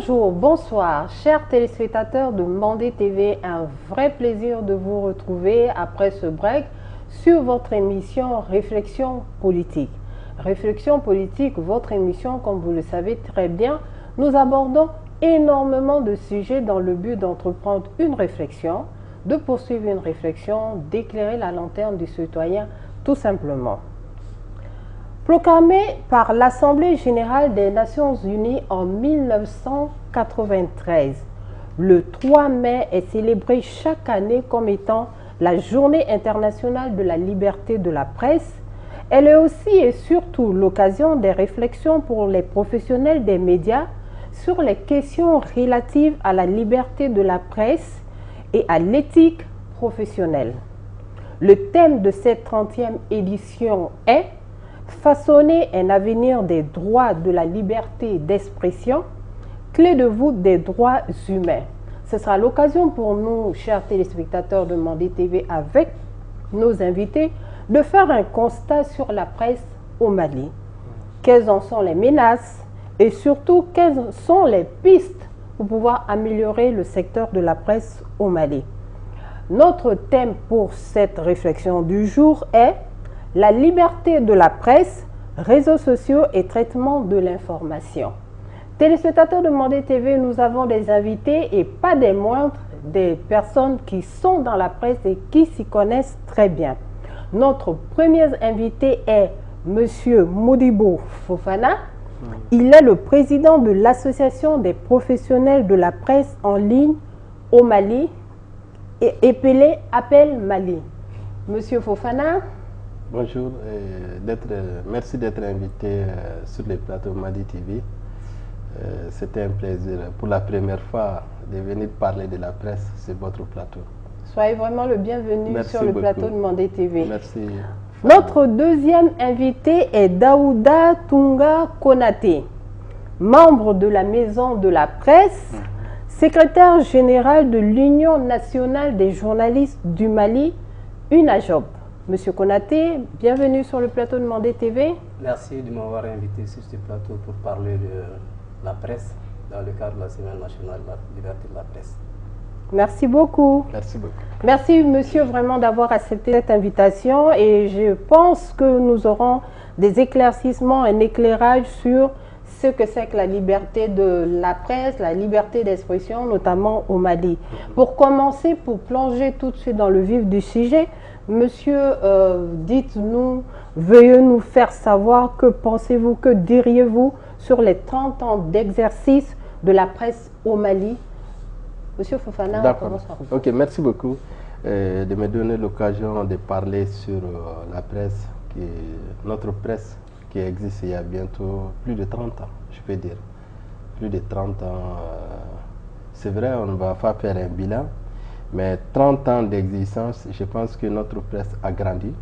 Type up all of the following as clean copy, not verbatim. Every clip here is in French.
Bonjour, bonsoir, chers téléspectateurs de Mandé TV, un vrai plaisir de vous retrouver après ce break sur votre émission Réflexion politique. Réflexion politique, votre émission, comme vous le savez très bien, nous abordons énormément de sujets dans le but d'entreprendre une réflexion, de poursuivre une réflexion, d'éclairer la lanterne du citoyen tout simplement. Proclamé par l'Assemblée générale des Nations unies en 1993, le 3 mai est célébré chaque année comme étant la Journée internationale de la liberté de la presse. Elle est aussi et surtout l'occasion des réflexions pour les professionnels des médias sur les questions relatives à la liberté de la presse et à l'éthique professionnelle. Le thème de cette 30e édition est façonner un avenir des droits de la liberté d'expression, clé de voûte des droits humains. Ce sera l'occasion pour nous, chers téléspectateurs de Mandé TV, avec nos invités, de faire un constat sur la presse au Mali. Quelles en sont les menaces et surtout quelles sont les pistes pour pouvoir améliorer le secteur de la presse au Mali. Notre thème pour cette réflexion du jour est la liberté de la presse, réseaux sociaux et traitement de l'information. Téléspectateurs de Mandé TV, nous avons des invités et pas des moindres, des personnes qui sont dans la presse et qui s'y connaissent très bien. Notre premier invité est Monsieur Modibo Fofana. Il est le président de l'Association des professionnels de la presse en ligne au Mali et épelé Appel Mali. Monsieur Fofana. Bonjour, merci d'être invité sur le plateau Mandé TV. C'était un plaisir pour la première fois de venir parler de la presse sur votre plateau. Soyez vraiment le bienvenu sur le plateau de Mandé TV. Merci. Notre deuxième invité est Daouda Tunga Konaté, membre de la Maison de la Presse, secrétaire général de l'Union nationale des journalistes du Mali, UNAJOB. Monsieur Konaté, bienvenue sur le plateau de Mandé TV. Merci de m'avoir invité sur ce plateau pour parler de la presse dans le cadre de la Semaine nationale de la liberté de la presse. Merci beaucoup. Merci beaucoup. Merci monsieur vraiment d'avoir accepté cette invitation et je pense que nous aurons des éclaircissements, un éclairage sur ce que c'est que la liberté de la presse, la liberté d'expression, notamment au Mali. Pour commencer, pour plonger tout de suite dans le vif du sujet, monsieur, dites-nous, veuillez nous faire savoir que pensez-vous, que diriez-vous sur les 30 ans d'exercice de la presse au Mali. Monsieur Fofana, on commence par vous. Ok, merci beaucoup de me donner l'occasion de parler sur la presse, notre presse qui existe il y a bientôt plus de 30 ans, je peux dire. Plus de 30 ans, c'est vrai, on ne va pas faire un bilan, mais 30 ans d'existence, je pense que notre presse a grandi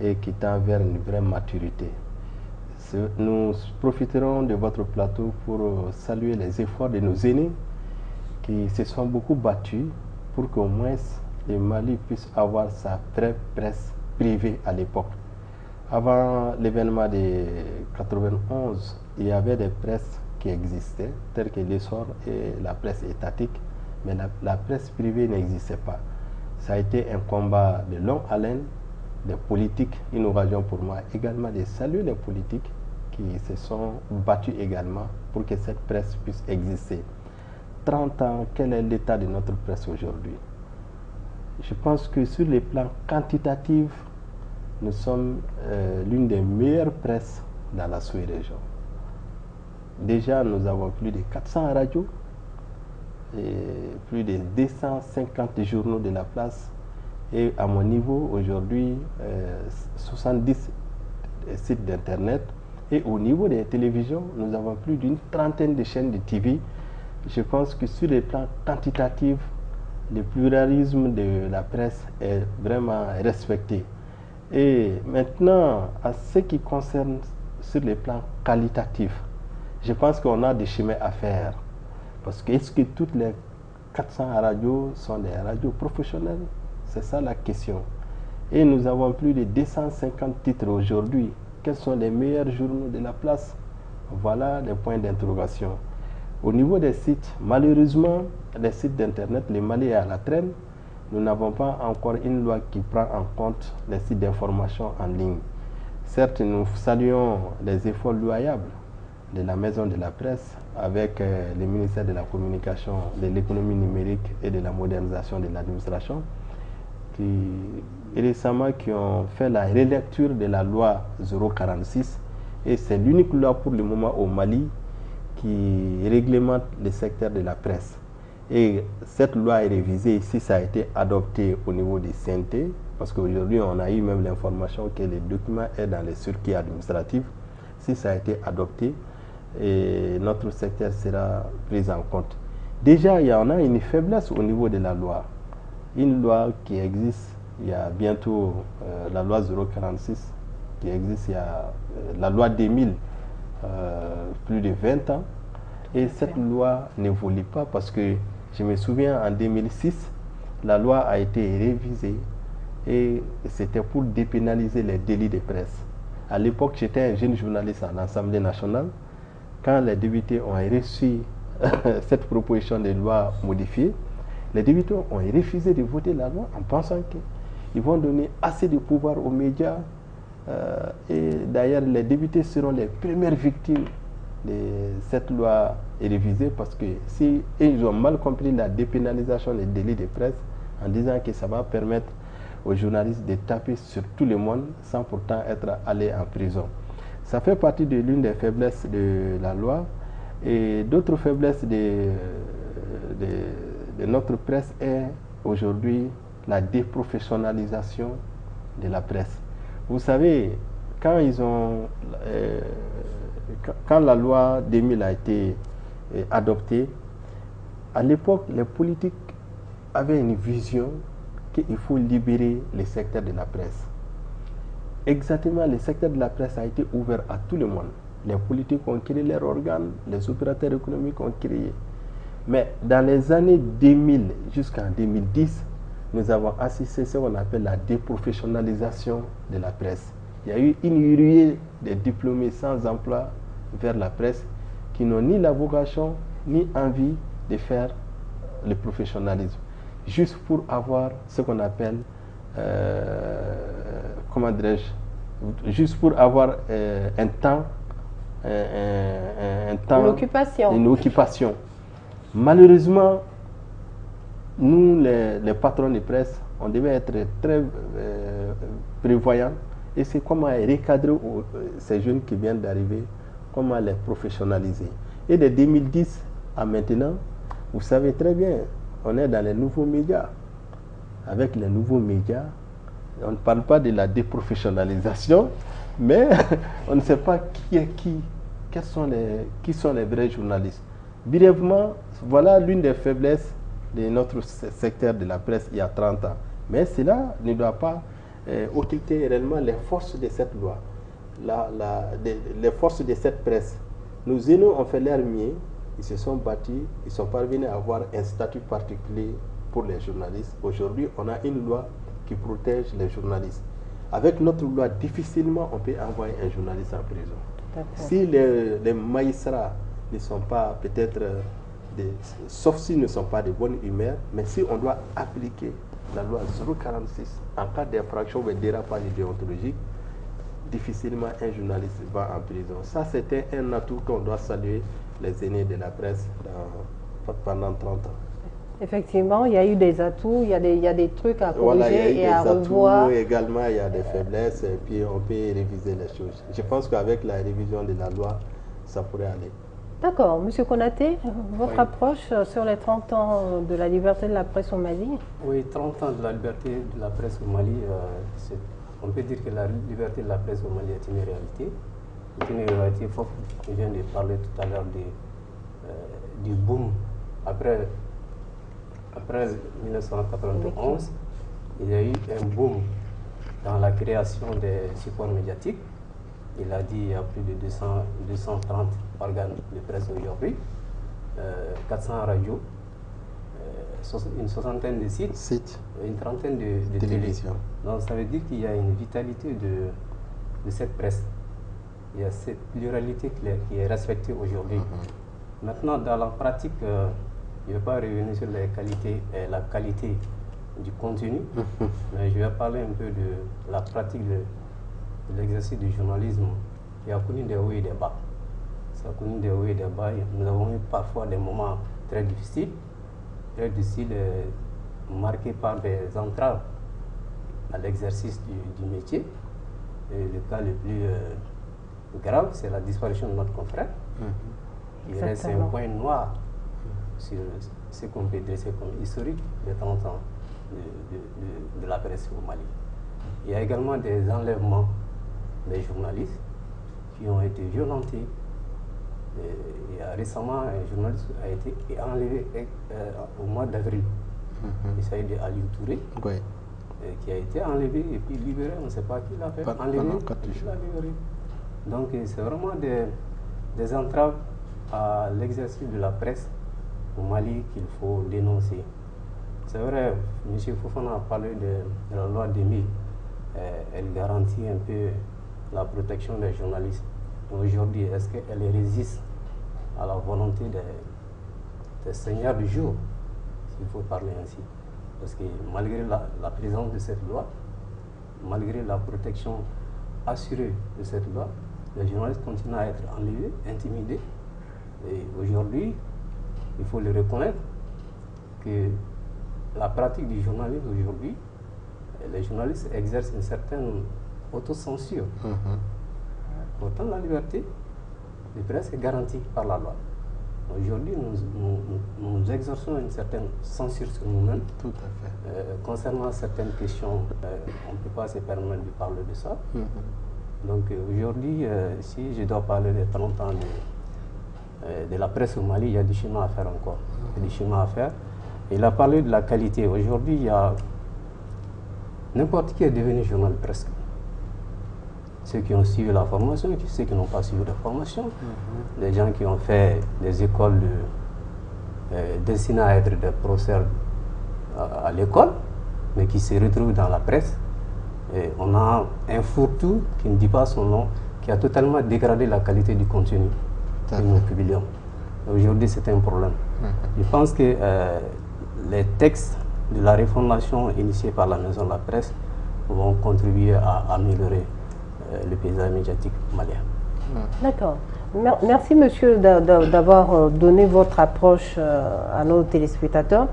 et qui tend vers une vraie maturité. Nous profiterons de votre plateau pour saluer les efforts de nos aînés qui se sont beaucoup battus pour qu'au moins le Mali puisse avoir sa vraie presse privée à l'époque. Avant l'événement de 91, il y avait des presses qui existaient, telles que l'essor et la presse étatique, mais la presse privée n'existait pas. Ça a été un combat de longue haleine, des politiques, une occasion pour moi également de saluer les politiques qui se sont battus également pour que cette presse puisse exister. 30 ans, quel est l'état de notre presse aujourd'hui? Je pense que sur les plans quantitatifs, nous sommes l'une des meilleures presses dans la sous-région. Déjà, nous avons plus de 400 radios et plus de 250 journaux de la place. Et à mon niveau, aujourd'hui, 70 sites d'internet. Et au niveau des télévisions, nous avons plus d'une trentaine de chaînes de TV. Je pense que sur les plans quantitatifs, le pluralisme de la presse est vraiment respecté. Et maintenant, à ce qui concerne sur les plans qualitatifs, je pense qu'on a des chemins à faire. Parce que est-ce que toutes les 400 radios sont des radios professionnelles? C'est ça la question. Et nous avons plus de 250 titres aujourd'hui. Quels sont les meilleurs journaux de la place? Voilà les points d'interrogation. Au niveau des sites, malheureusement, les sites d'Internet, le Mali est à la traîne. Nous n'avons pas encore une loi qui prend en compte les sites d'information en ligne. Certes, nous saluons les efforts loyables de la Maison de la Presse avec le ministère de la Communication, de l'économie numérique et de la modernisation de l'administration qui ont fait la relecture de la loi 046 et c'est l'unique loi pour le moment au Mali qui réglemente le secteur de la presse. Et cette loi est révisée ici, ça a été adopté au niveau des CNT parce qu'aujourd'hui on a eu même l'information que le document est dans les circuits administratifs. Si ça a été adopté, et notre secteur sera pris en compte. Déjà, il y en a une faiblesse au niveau de la loi. Une loi qui existe, il y a bientôt la loi 046 qui existe, il y a la loi 2000, plus de 20 ans. Et cette loi n'évolue pas parce que je me souviens en 2006, la loi a été révisée et c'était pour dépénaliser les délits de presse. À l'époque, j'étais un jeune journaliste à l'Assemblée nationale. Quand les députés ont reçu cette proposition de loi modifiée, les députés ont refusé de voter la loi en pensant qu'ils vont donner assez de pouvoir aux médias. Et d'ailleurs, les députés seront les premières victimes de cette loi révisée parce que si ils ont mal compris la dépénalisation des délits de presse en disant que ça va permettre aux journalistes de taper sur tout le monde sans pourtant être allés en prison. Ça fait partie de l'une des faiblesses de la loi et d'autres faiblesses de notre presse est aujourd'hui la déprofessionnalisation de la presse. Vous savez, quand la loi 2000 a été adoptée, à l'époque, les politiques avaient une vision qu'il faut libérer le secteur de la presse. Exactement, le secteur de la presse a été ouvert à tout le monde. Les politiques ont créé leurs organes, les opérateurs économiques ont créé. Mais dans les années 2000 jusqu'en 2010, nous avons assisté à ce qu'on appelle la déprofessionnalisation de la presse. Il y a eu une ruée de diplômés sans emploi vers la presse qui n'ont ni la vocation ni envie de faire le professionnalisme, juste pour avoir ce qu'on appelle comment dirais-je, juste pour avoir un temps, une occupation. Malheureusement, nous, les patrons de presse, on devait être très prévoyants et c'est comment recadrer ces jeunes qui viennent d'arriver, comment les professionnaliser. Et de 2010 à maintenant, vous savez très bien, on est dans les nouveaux médias. Avec les nouveaux médias, on ne parle pas de la déprofessionnalisation, mais on ne sait pas qui est qui, qui sont les vrais journalistes. Brièvement, voilà l'une des faiblesses de notre secteur de la presse il y a 30 ans. Mais cela ne doit pas occulter réellement les forces de cette loi, les forces de cette presse. Nos aînés ont fait leur mieux, ils se sont battus, ils sont parvenus à avoir un statut particulier pour les journalistes. Aujourd'hui, on a une loi qui protège les journalistes. Avec notre loi, difficilement on peut envoyer un journaliste en prison. Si les magistrats ne sont pas peut-être, sauf s'ils ne sont pas de bonne humeur, mais si on doit appliquer la loi 046 en cas d'infraction ou de dérapage déontologique, difficilement un journaliste va en prison. Ça, c'était un atout qu'on doit saluer les aînés de la presse pendant 30 ans. Effectivement, il y a eu des atouts, il y a des trucs à corriger et à revoir. Atouts, également, il y a des faiblesses et puis on peut réviser les choses. Je pense qu'avec la révision de la loi, ça pourrait aller. D'accord. Monsieur Konaté, votre approche sur les 30 ans de la liberté de la presse au Mali? Oui, 30 ans de la liberté de la presse au Mali, on peut dire que la liberté de la presse au Mali est une réalité. C'est une réalité forte. Je viens de parler tout à l'heure du boom. Après 1991, il y a eu un boom dans la création des supports médiatiques. Il a dit qu'il y a plus de 230 organes de presse aujourd'hui, 400 radios, une soixantaine de sites, une trentaine de télévisions. Donc ça veut dire qu'il y a une vitalité de cette presse. Il y a cette pluralité qui est respectée aujourd'hui. Maintenant, dans la pratique, je ne vais pas revenir sur les qualités et la qualité du contenu, mais je vais parler un peu de la pratique de l'exercice du journalisme qui a connu des hauts et des bas. Ça a connu des hauts et des bas. Nous avons eu parfois des moments très difficiles marqués par des entraves à l'exercice du métier. Et le cas le plus grave, c'est la disparition de notre confrère. Il reste un point noir sur ce qu'on peut dresser comme historique de 30 ans de la presse au Mali. Il y a également des enlèvements des journalistes qui ont été violentés. Récemment, un journaliste a été enlevé au mois d'avril. Il s'agit d'Aliou Touré, qui a été enlevé et puis libéré. On ne sait pas qui l'a fait. Enlevé, qui l'a libéré. Donc c'est vraiment des entraves à l'exercice de la presse au Mali qu'il faut dénoncer. C'est vrai, M. Fofana a parlé de la loi 2000. Elle garantit un peu la protection des journalistes. Aujourd'hui, est-ce qu'elle résiste à la volonté des seigneurs du jour, s'il faut parler ainsi? Parce que malgré la présence de cette loi, malgré la protection assurée de cette loi, les journalistes continuent à être enlevés, intimidés. Et aujourd'hui, il faut le reconnaître que la pratique du journalisme aujourd'hui, les journalistes exercent une certaine autocensure. Pourtant, la liberté de presse est garantie par la loi. Aujourd'hui, nous exerçons une certaine censure sur nous-mêmes. Tout à fait. Concernant certaines questions, on ne peut pas se permettre de parler de ça. Donc aujourd'hui, si je dois parler des 30 ans de la presse au Mali, il y a du chemin à faire encore. Il y a du chemin à faire. Il a parlé de la qualité. Aujourd'hui, il y a n'importe qui est devenu journal presque. Ceux qui ont suivi la formation, ceux qui n'ont pas suivi la formation, les gens qui ont fait des écoles destinées à être des professeurs à l'école, mais qui se retrouvent dans la presse. Et on a un fourre-tout qui ne dit pas son nom, qui a totalement dégradé la qualité du contenu que nous publions. Aujourd'hui, c'est un problème. Je pense que les textes de la réformation initiée par la Maison de la Presse vont contribuer à améliorer le paysage médiatique malien. D'accord. Merci, monsieur, d'avoir donné votre approche à nos téléspectateurs.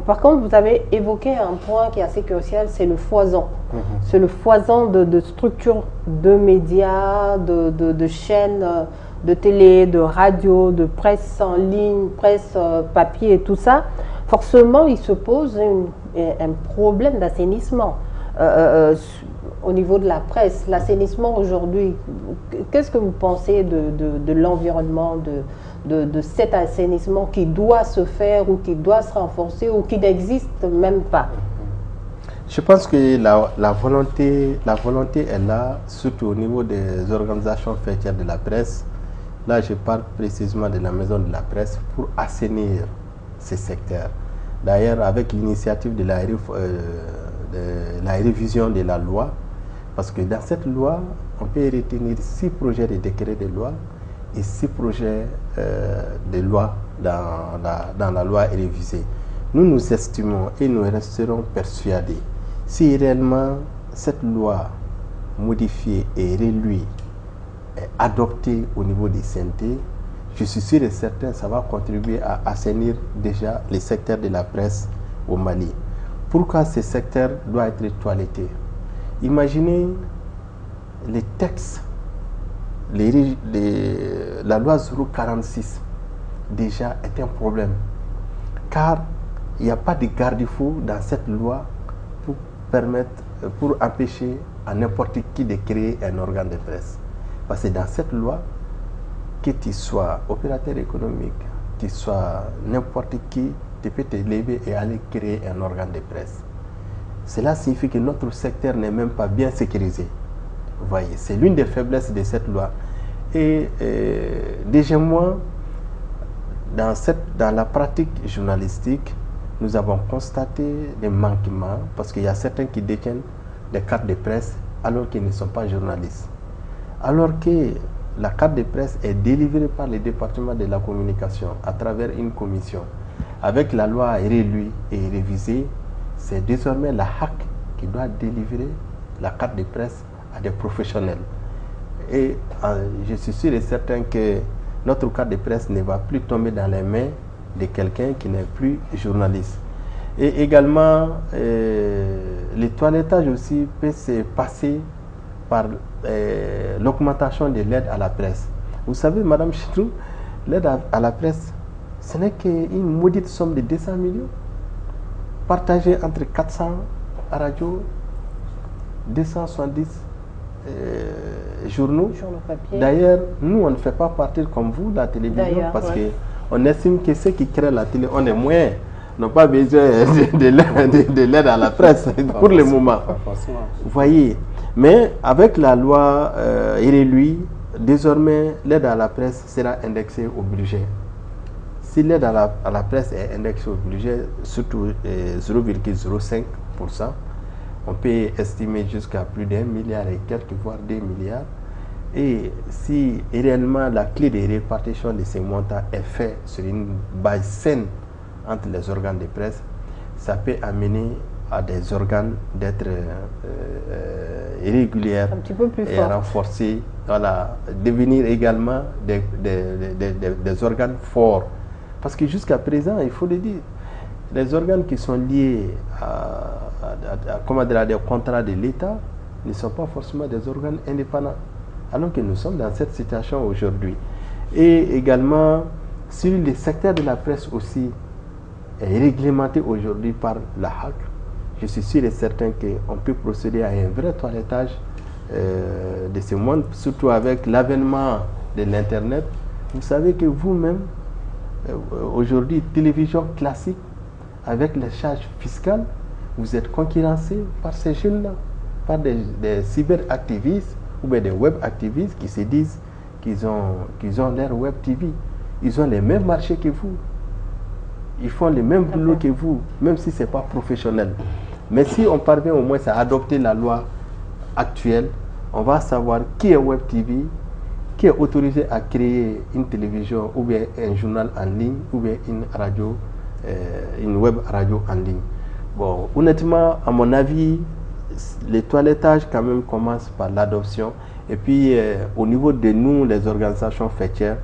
Par contre, vous avez évoqué un point qui est assez crucial, c'est le foison. C'est le foison de structures de médias, de chaînes de télé, de radio, de presse en ligne, presse papier et tout ça. Forcément, il se pose un problème d'assainissement. Au niveau de la presse, l'assainissement aujourd'hui, qu'est-ce que vous pensez de l'environnement, de cet assainissement qui doit se faire ou qui doit se renforcer ou qui n'existe même pas? Je pense que la volonté est là, surtout au niveau des organisations faîtières de la presse. Là, je parle précisément de la Maison de la Presse pour assainir ces secteurs. D'ailleurs, avec l'initiative de la révision de la loi, parce que dans cette loi, on peut retenir 6 projets de décret de loi et 6 projets de loi dans la loi révisée. Nous estimons et nous resterons persuadés, si réellement cette loi modifiée et relue est adoptée au niveau des CNT, je suis sûr et certain que ça va contribuer à assainir déjà les secteurs de la presse au Mali. Pourquoi ces secteurs doivent être toilettés? Imaginez les textes, la loi 046 déjà est un problème, car il n'y a pas de garde-fou dans cette loi pour empêcher à n'importe qui de créer un organe de presse. Parce que dans cette loi, que tu sois opérateur économique, que tu sois n'importe qui, tu peux te lever et aller créer un organe de presse. Cela signifie que notre secteur n'est même pas bien sécurisé. Vous voyez, c'est l'une des faiblesses de cette loi. Et deuxièmement, dans la pratique journalistique, nous avons constaté des manquements parce qu'il y a certains qui détiennent des cartes de presse alors qu'ils ne sont pas journalistes. Alors que la carte de presse est délivrée par le département de la communication à travers une commission. Avec la loi relue et révisée, c'est désormais la HAC qui doit délivrer la carte de presse à des professionnels. Et je suis sûr et certain que notre carte de presse ne va plus tomber dans les mains de quelqu'un qui n'est plus journaliste. Et également, le toilettage aussi peut se passer par l'augmentation de l'aide à la presse. Vous savez, Madame Chitrou, l'aide à la presse, ce n'est qu'une maudite somme de 200 millions, partagée entre 400 radios, 270 journaux. D'ailleurs, nous, on ne fait pas partir comme vous, la télévision, parce qu'on estime que ceux qui créent la télé ont les moyens, n'ont pas besoin de l'aide à la presse pour le moment. Vous voyez, mais avec la loi relue, désormais, l'aide à la presse sera indexée au budget. Si l'aide à la presse est indexée au budget, surtout 0,05%, on peut estimer jusqu'à plus d'1 milliard et quelques, voire 2 milliards. Et si réellement la clé de répartition de ces montants est faite sur une base saine entre les organes de presse, ça peut amener à des organes d'être réguliers et renforcés, voilà, devenir également des organes forts. Parce que jusqu'à présent, il faut le dire, les organes qui sont liés à des contrats de l'État ne sont pas forcément des organes indépendants, alors que nous sommes dans cette situation aujourd'hui. Et également, sur le secteur de la presse aussi, est réglementé aujourd'hui par la HAC. Je suis sûr et certain qu'on peut procéder à un vrai toilettage de ce monde, surtout avec l'avènement de l'Internet. Vous savez que vous-même, aujourd'hui, télévision classique, avec les charges fiscales, vous êtes concurrencé par ces jeunes-là, par des cyberactivistes ou bien des web-activistes qui se disent qu'ils ont leur web TV. Ils ont les mêmes marchés que vous. Ils font les mêmes boulots que vous, même si ce n'est pas professionnel. Mais si on parvient au moins à adopter la loi actuelle, on va savoir qui est Web TV, qui est autorisé à créer une télévision ou bien un journal en ligne ou bien une radio, une web radio en ligne. Bon, honnêtement, à mon avis, le toilettage quand même commence par l'adoption. Et puis, au niveau de nous, les organisations fêtières,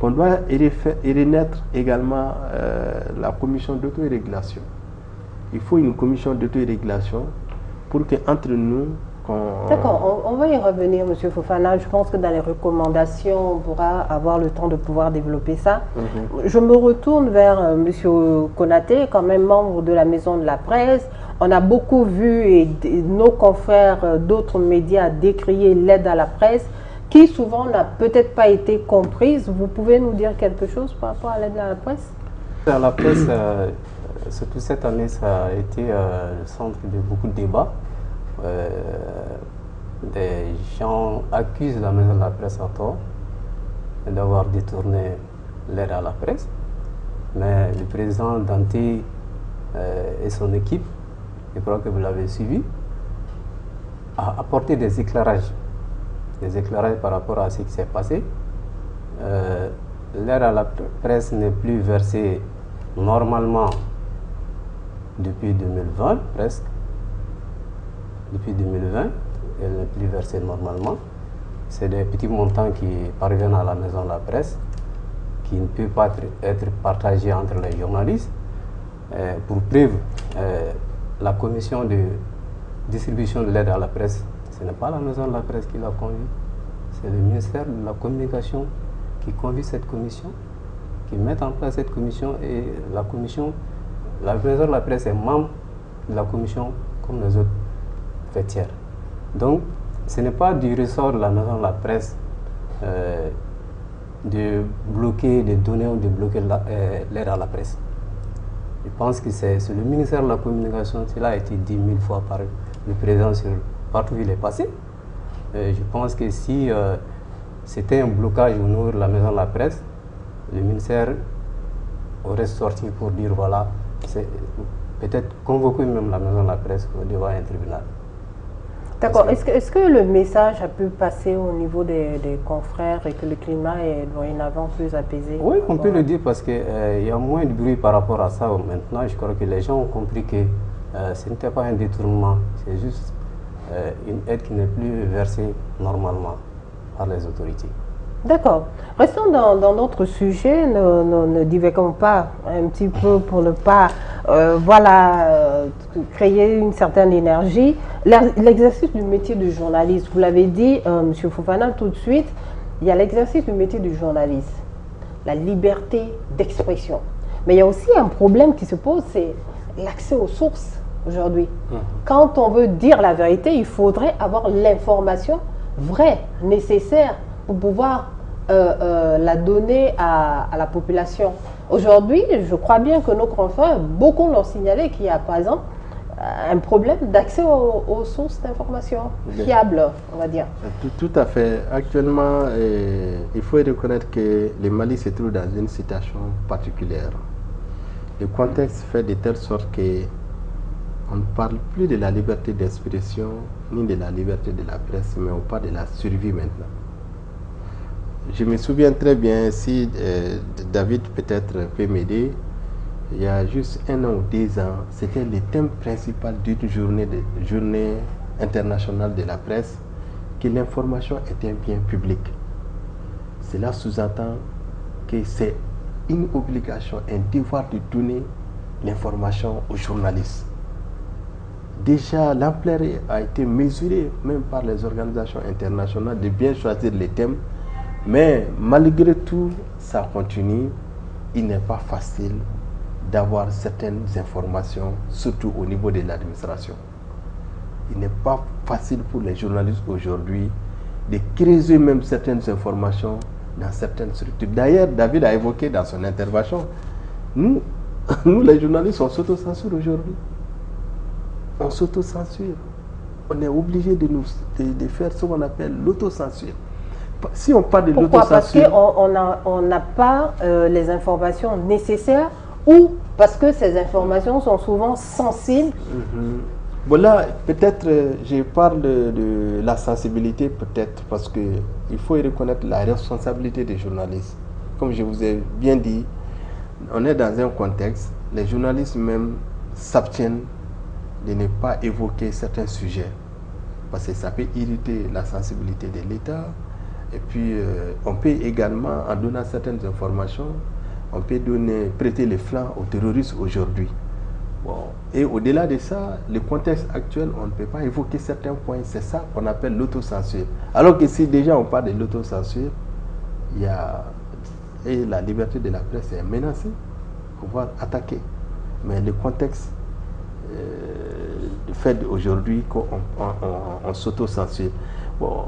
qu'on doit renaître également la commission d'autorégulation. Il faut une commission d'autorégulation pour qu'entre nous... D'accord, on va y revenir, M. Fofana. Je pense que dans les recommandations, on pourra avoir le temps de pouvoir développer ça. Je me retourne vers M. Konaté, quand même membre de la Maison de la Presse. On a beaucoup vu, et nos confrères d'autres médias décrier l'aide à la presse, qui souvent n'a peut-être pas été comprise. Vous pouvez nous dire quelque chose par rapport à l'aide à la presse? À la presse, surtout cette année, ça a été le centre de beaucoup de débats. Des gens accusent la Maison de la Presse à tort d'avoir détourné l'aide à la presse. Mais le président Danté et son équipe, je crois que vous l'avez suivi, a apporté des éclairages par rapport à ce qui s'est passé. L'aide à la presse n'est plus versée normalement depuis 2020, presque. Depuis 2020, elle n'est plus versée normalement. C'est des petits montants qui parviennent à la Maison de la Presse, qui ne peuvent pas être partagés entre les journalistes. Pour preuve, la commission de distribution de l'aide à la presse, ce n'est pas la Maison de la Presse qui l'a conduit, c'est le ministère de la Communication qui conduit cette commission, qui met en place cette commission, et la Maison de la Presse est membre de la commission comme les autres fêtières. Donc, ce n'est pas du ressort de la Maison de la Presse de bloquer, de donner ou de bloquer l'aide à la presse. Je pense que c'est le ministère de la Communication, cela a été dit 1000 fois par le président partout où il est passé. Je pense que si c'était un blocage au niveau de la Maison de la Presse, le ministère aurait sorti pour dire voilà, peut-être convoquer même la Maison de la Presse devant un tribunal. D'accord. Est-ce que le message a pu passer au niveau des confrères et que le climat est dorénavant plus apaisé? Oui, on peut le dire parce qu'il y a moins de bruit par rapport à ça maintenant. Je crois que les gens ont compris que ce n'était pas un détournement, c'est juste une aide qui n'est plus versée normalement par les autorités. D'accord. Restons dans notre sujet, ne divagons pas un petit peu pour ne pas créer une certaine énergie. L'exercice du métier de journaliste, vous l'avez dit, M. Fofana, tout de suite, il y a l'exercice du métier du journaliste, la liberté d'expression. Mais il y a aussi un problème qui se pose, c'est l'accès aux sources aujourd'hui. Quand on veut dire la vérité, il faudrait avoir l'information vraie, nécessaire, pour pouvoir la donner à la population. Aujourd'hui, je crois bien que nos confrères, beaucoup l'ont signalé qu'il y a par exemple un problème d'accès aux sources d'information fiables, on va dire. Tout à fait. Actuellement, il faut reconnaître que le Mali se trouve dans une situation particulière. Le contexte fait de telle sorte que on ne parle plus de la liberté d'expression ni de la liberté de la presse, mais on parle de la survie maintenant. Je me souviens très bien, si David peut-être peut m'aider, il y a juste 1 an ou 2 ans, c'était le thème principal d'une journée internationale de la presse, que l'information est un bien public. Cela sous-entend que c'est une obligation, un devoir de donner l'information aux journalistes. Déjà, l'ampleur a été mesurée même par les organisations internationales de bien choisir les thèmes, mais malgré tout, ça continue. Il n'est pas facile d'avoir certaines informations, surtout au niveau de l'administration. Il n'est pas facile pour les journalistes aujourd'hui de creuser même certaines informations dans certaines structures. D'ailleurs, David a évoqué dans son intervention, nous les journalistes, on s'autocensure aujourd'hui. On s'autocensure. On est obligé de faire ce qu'on appelle l'autocensure. Si on parle de l'autocensure... Pourquoi? Parce qu'on n'a pas les informations nécessaires ou parce que ces informations sont souvent sensibles. Voilà, peut-être je parle de la sensibilité, peut-être parce qu'il faut reconnaître la responsabilité des journalistes. Comme je vous ai bien dit, on est dans un contexte, les journalistes même s'abstiennent de ne pas évoquer certains sujets parce que ça peut irriter la sensibilité de l'État. Et puis, on peut également, en donnant certaines informations, on peut prêter les flancs aux terroristes aujourd'hui. Bon. Et au-delà de ça, le contexte actuel, on ne peut pas évoquer certains points. C'est ça qu'on appelle l'autocensure. Alors que si déjà on parle de l'autocensure, et la liberté de la presse est menacée, voire attaquée. Mais le contexte fait aujourd'hui qu'on s'autocensure. Bon.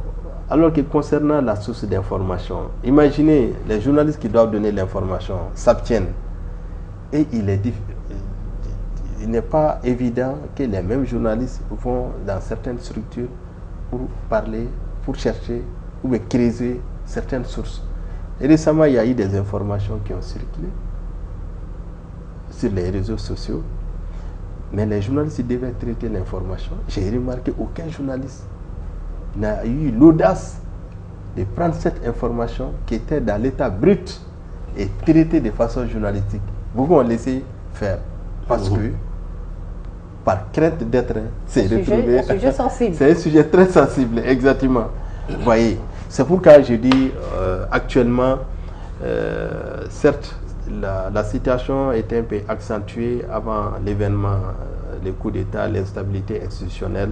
Alors que concernant la source d'information, imaginez les journalistes qui doivent donner l'information s'abstiennent. Et il n'est pas évident que les mêmes journalistes vont dans certaines structures pour parler, pour chercher ou creuser certaines sources. Et récemment, il y a eu des informations qui ont circulé sur les réseaux sociaux. Mais les journalistes devaient traiter l'information. J'ai remarqué qu'aucun journaliste n'a eu l'audace de prendre cette information qui était dans l'état brut et traiter de façon journalistique. Beaucoup ont laissé faire parce que, par crainte d'être un sujet sensible. C'est un sujet très sensible, exactement. Vous voyez, c'est pourquoi je dis actuellement, certes, la situation était un peu accentuée avant l'événement, le coup d'État, l'instabilité institutionnelle.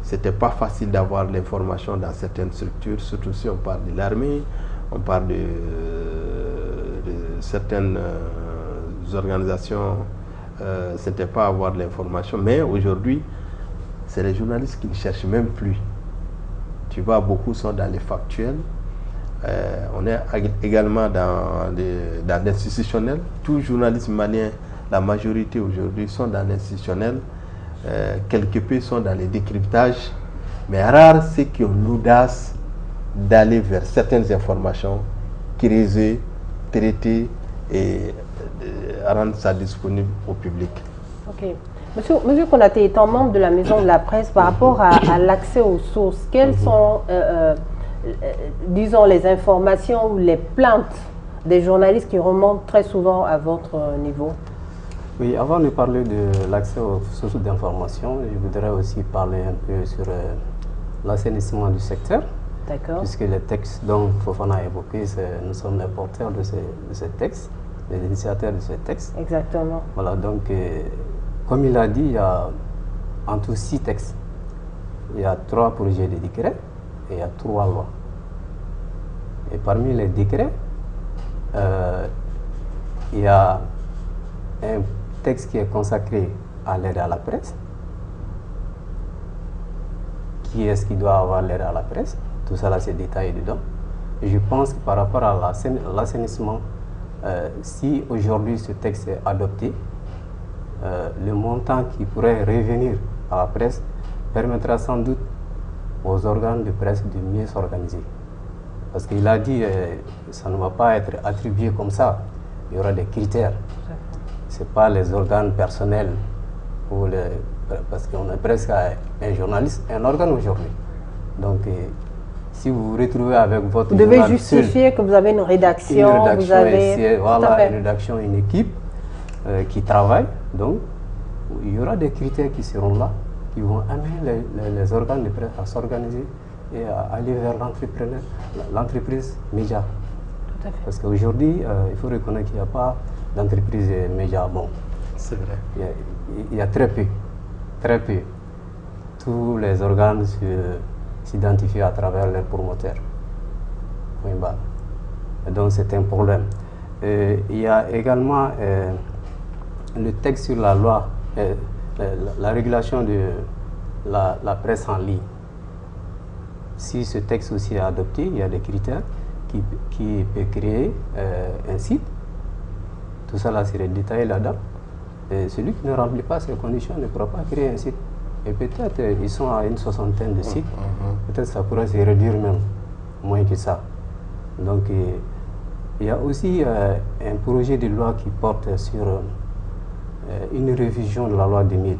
C'était pas facile d'avoir l'information dans certaines structures, surtout si on parle de l'armée, on parle de certaines organisations, c'était pas avoir l'information. Mais aujourd'hui, c'est les journalistes qui ne cherchent même plus. Tu vois, beaucoup sont dans les factuels. On est également dans l'institutionnel. Tous les journalistes maliens, la majorité aujourd'hui, sont dans l'institutionnel. Quelques peu sont dans les décryptages, mais rares ceux qui ont l'audace d'aller vers certaines informations, creuser, traiter et rendre ça disponible au public. Ok. Monsieur Konaté, étant membre de la Maison de la Presse, par rapport à l'accès aux sources, quelles sont, disons, les informations ou les plaintes des journalistes qui remontent très souvent à votre niveau? Oui, avant de parler de l'accès aux sources d'information, je voudrais aussi parler un peu sur l'assainissement du secteur. D'accord. Puisque les textes dont Fofana a évoqué, nous sommes les porteurs de ces textes, les initiateurs de ces textes. Exactement. Voilà, donc, comme il a dit, il y a en tout 6 textes. Il y a 3 projets de décrets et il y a 3 lois. Et parmi les décrets, il y a un texte qui est consacré à l'aide à la presse. Qui est-ce qui doit avoir l'aide à la presse? Tout ça là, c'est détaillé dedans. Et je pense que par rapport à l'assainissement, si aujourd'hui ce texte est adopté, le montant qui pourrait revenir à la presse permettra sans doute aux organes de presse de mieux s'organiser. Parce qu'il a dit que ça ne va pas être attribué comme ça. Il y aura des critères. Ce n'est pas les organes personnels, parce qu'on est presque un journaliste, un organe aujourd'hui. Donc, si vous vous retrouvez avec votre... Vous devez justifier que vous avez une rédaction, vous avez... Voilà, une rédaction, une équipe qui travaille. Donc, il y aura des critères qui seront là, qui vont amener les organes de presse à s'organiser et à aller vers l'entreprise média. Tout à fait. Parce qu'aujourd'hui, il faut reconnaître qu'il n'y a pas d'entreprise média. Bon, c'est vrai. Il y a très peu. Très peu. Tous les organes s'identifient à travers leurs promoteurs. Oui, bah. Donc c'est un problème. Il y a également le texte sur la loi, la régulation de la presse en ligne. Si ce texte aussi est adopté, il y a des critères qui peut créer un site. Tout ça là serait détaillé là-dedans. Celui qui ne remplit pas ces conditions ne pourra pas créer un site. Et peut-être ils sont à une 60aine de sites. Peut-être ça pourrait se réduire même, moins que ça. Donc il y a aussi un projet de loi qui porte sur une révision de la loi 2000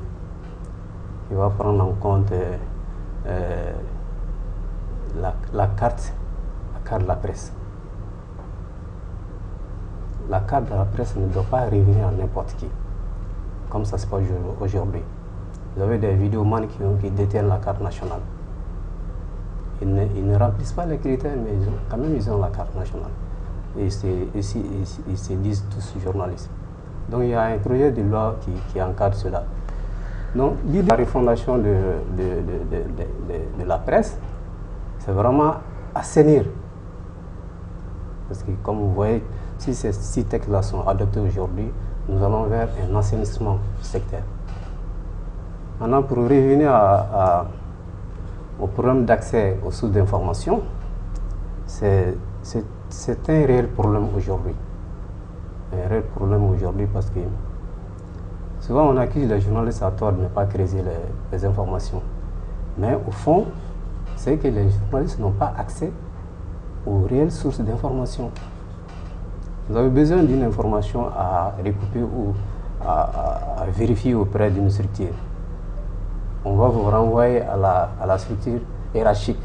qui va prendre en compte la carte de la presse. La carte de la presse ne doit pas revenir à n'importe qui, comme ça se passe aujourd'hui. Vous avez des vidéomans qui détiennent la carte nationale. Ils ne remplissent pas les critères, mais quand même ils ont la carte nationale. Et ils se disent tous journalistes. Donc il y a un projet de loi qui encadre cela. Donc l'idée de la refondation de la presse, c'est vraiment assainir. Parce que comme vous voyez, si ces 6 textes-là sont adoptés aujourd'hui, nous allons vers un assainissement du secteur. Maintenant, pour revenir au problème d'accès aux sources d'information, c'est un réel problème aujourd'hui. Un réel problème aujourd'hui parce que souvent on accuse les journalistes à tort de ne pas creuser les informations. Mais au fond, c'est que les journalistes n'ont pas accès aux réelles sources d'information. Vous avez besoin d'une information à recouper ou à vérifier auprès d'une structure. On va vous renvoyer à la structure hiérarchique.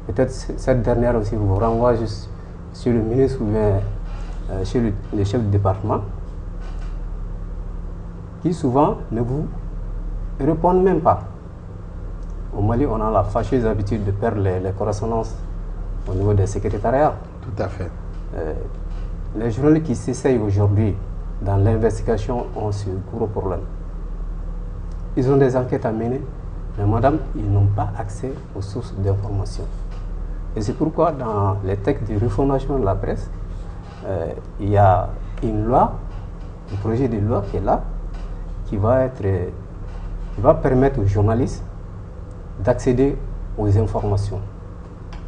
Peut-être cette dernière aussi vous renvoie juste sur le ministre ou bien sur le chef de département, qui souvent ne vous répondent même pas. Au Mali, on a la fâcheuse habitude de perdre les correspondances au niveau des secrétariats. Tout à fait. Les journalistes qui s'essayent aujourd'hui dans l'investigation ont ce gros problème. Ils ont des enquêtes à mener, mais madame, ils n'ont pas accès aux sources d'information. Et c'est pourquoi dans les textes de refondation de la presse, il y a une loi, un projet de loi qui est là, qui va permettre aux journalistes d'accéder aux informations.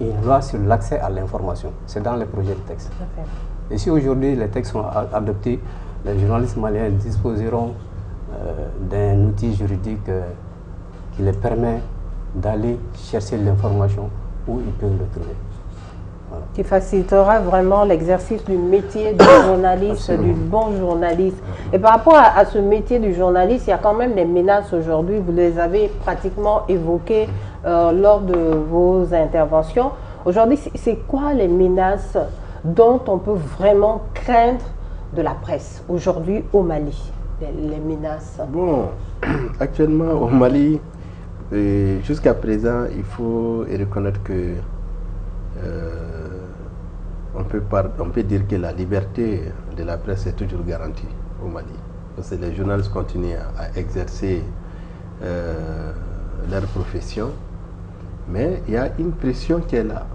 Une loi sur l'accès à l'information. C'est dans les projets de texte. Et si aujourd'hui les textes sont adoptés, les journalistes maliens disposeront d'un outil juridique qui les permet d'aller chercher l'information où ils peuvent le trouver. Voilà. Qui facilitera vraiment l'exercice du métier du journaliste, du bon journaliste. Et par rapport à ce métier du journaliste, il y a quand même des menaces aujourd'hui, vous les avez pratiquement évoquées lors de vos interventions. Aujourd'hui, c'est quoi les menaces dont on peut vraiment craindre de la presse aujourd'hui au Mali, les menaces? Bon, actuellement au Mali, jusqu'à présent, il faut reconnaître que on peut dire que la liberté de la presse est toujours garantie au Mali. Parce que les journalistes continuent à exercer leur profession, mais il y a une pression qui est là.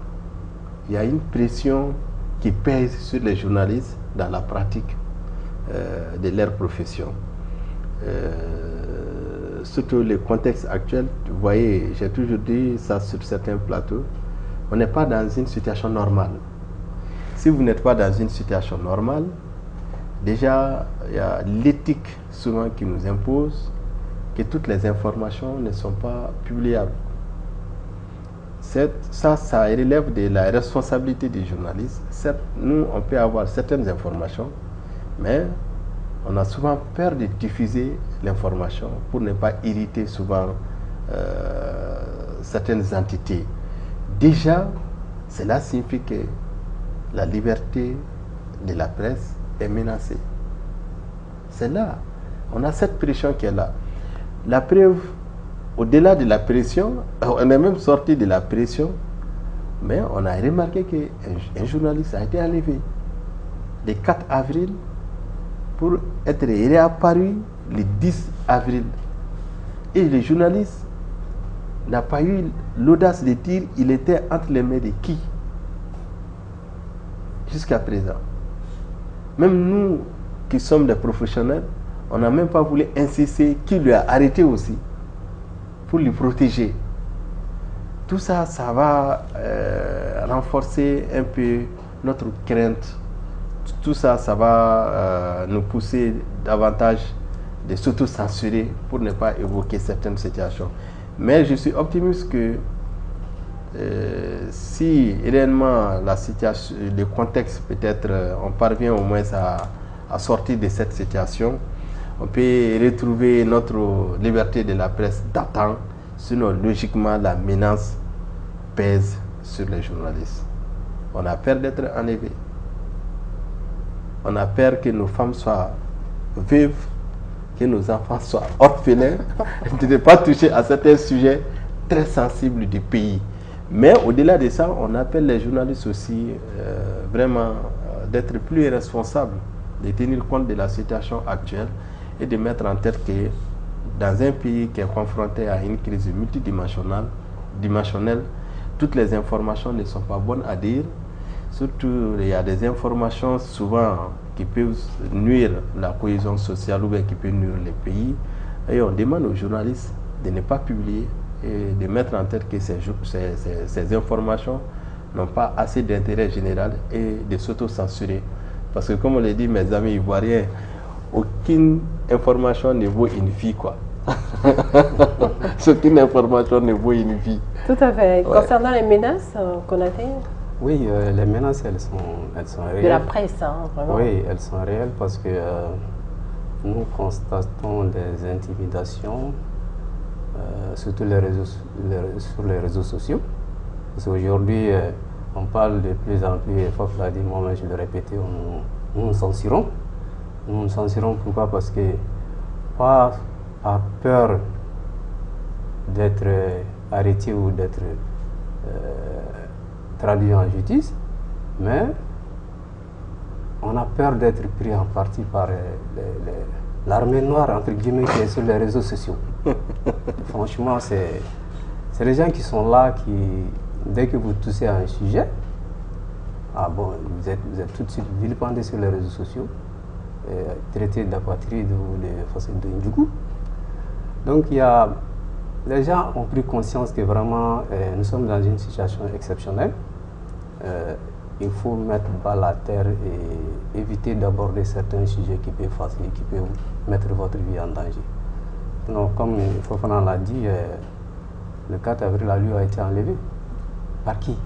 Il y a une pression qui pèse sur les journalistes dans la pratique de leur profession. Surtout le contexte actuel, vous voyez, j'ai toujours dit ça sur certains plateaux, on n'est pas dans une situation normale. Si vous n'êtes pas dans une situation normale, déjà, il y a l'éthique souvent qui nous impose que toutes les informations ne sont pas publiables. Ça relève de la responsabilité des journalistes. Certes, nous, on peut avoir certaines informations, mais on a souvent peur de diffuser l'information pour ne pas irriter souvent certaines entités. Déjà, cela signifie que la liberté de la presse est menacée. C'est là. On a cette pression qui est là. La preuve, au-delà de la pression, on est même sorti de la pression, mais on a remarqué qu'un journaliste a été enlevé le 4 avril pour être réapparu le 10 avril. Et le journaliste n'a pas eu l'audace de dire il était entre les mains de qui jusqu'à présent. Même nous qui sommes des professionnels, on n'a même pas voulu insister qui lui a arrêté aussi pour lui protéger. Tout ça, ça va renforcer un peu notre crainte. Tout ça, ça va nous pousser davantage de s'auto-censurer pour ne pas évoquer certaines situations. Mais je suis optimiste que si réellement la situation, le contexte peut-être, on parvient au moins à sortir de cette situation, on peut retrouver notre liberté de la presse d'attendre, sinon logiquement la menace pèse sur les journalistes. On a peur d'être enlevés. On a peur que nos femmes soient veuves, que nos enfants soient orphelins, de ne pas toucher à certains sujets très sensibles du pays. Mais au-delà de ça, on appelle les journalistes aussi vraiment d'être plus responsables, de tenir compte de la situation actuelle et de mettre en tête que dans un pays qui est confronté à une crise multidimensionnelle, toutes les informations ne sont pas bonnes à dire. Surtout, il y a des informations souvent qui peuvent nuire la cohésion sociale ou bien qui peuvent nuire les pays. Et on demande aux journalistes de ne pas publier et de mettre en tête que ces informations n'ont pas assez d'intérêt général et de s'auto-censurer. Parce que comme on l'a dit, mes amis ivoiriens, aucune information ne vaut une vie, quoi. Aucune information ne vaut une vie. Tout à fait. Ouais. Concernant les menaces, Konaté? Oui, les menaces, elles sont réelles. De la presse, hein, vraiment. Oui, elles sont réelles parce que nous constatons des intimidations, surtout sur les réseaux sociaux. Parce qu'aujourd'hui, on parle de plus en plus, et Fof l'a dit, moi je le répétais, nous nous censurons. Nous nous censurons pourquoi? Parce que, pas par peur d'être arrêté ou d'être traduit en justice, mais on a peur d'être pris en partie par l'armée noire, entre guillemets, qui est sur les réseaux sociaux. Franchement, c'est les gens qui sont là, qui, dès que vous toussez à un sujet, ah bon, vous êtes tout de suite vilipendé sur les réseaux sociaux, traité d'apatride ou de façon de Ndjougou. Donc les gens ont pris conscience que vraiment nous sommes dans une situation exceptionnelle. Il faut mettre bas la terre et éviter d'aborder certains sujets qui peuvent mettre votre vie en danger. Donc, comme Fofana l'a dit, le 4 avril, la lui a été enlevé. Par qui?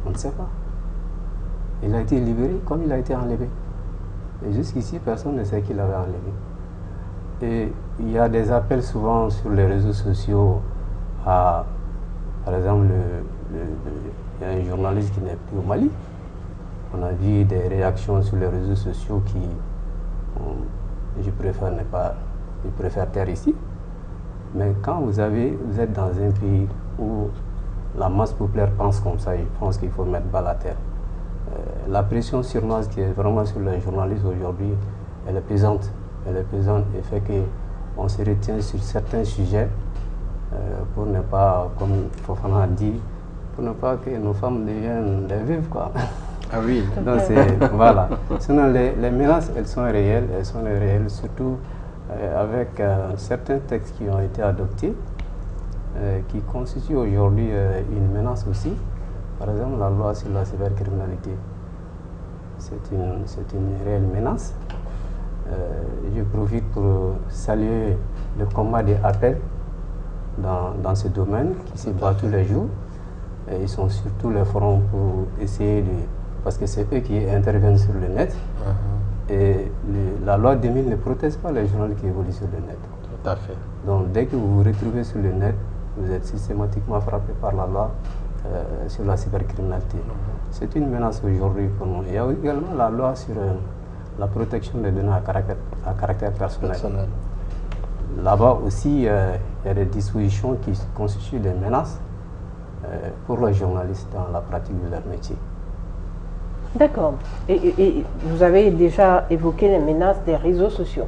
On ne sait pas. Il a été libéré comme il a été enlevé. Et jusqu'ici, personne ne sait qu'il l'avait enlevé. Et il y a des appels souvent sur les réseaux sociaux à, par exemple, il y a un journaliste qui n'est plus au Mali. On a vu des réactions sur les réseaux sociaux qui, je préfère taire ici. Mais quand vous êtes dans un pays où la masse populaire pense comme ça, ils pensent qu'il faut mettre balle à terre. La pression surnoise qui est vraiment sur les journalistes aujourd'hui, elle est pesante. Elle est pesante et fait qu'on se retient sur certains sujets pour ne pas, comme Fofana a dit, pour ne pas que nos femmes deviennent des veuves, quoi. Ah oui. Donc voilà. Sinon, les menaces, elles sont réelles, surtout avec certains textes qui ont été adoptés, qui constituent aujourd'hui une menace aussi. Par exemple, la loi sur la cybercriminalité, c'est une réelle menace. Je profite pour saluer le combat des appels dans ce domaine qui se bat tous les jours. Et ils sont sur tous les fronts pour essayer de... Parce que c'est eux qui interviennent sur le net. Et la loi 2000 ne protège pas les journalistes qui évoluent sur le net. Tout à fait. Donc dès que vous vous retrouvez sur le net, vous êtes systématiquement frappé par la loi sur la cybercriminalité. C'est une menace aujourd'hui pour nous. Il y a également la loi sur la protection des données à caractère personnel. Là-bas aussi, il y a des dispositions qui constituent des menaces pour les journalistes dans la pratique de leur métier. D'accord. Et vous avez déjà évoqué les menaces des réseaux sociaux.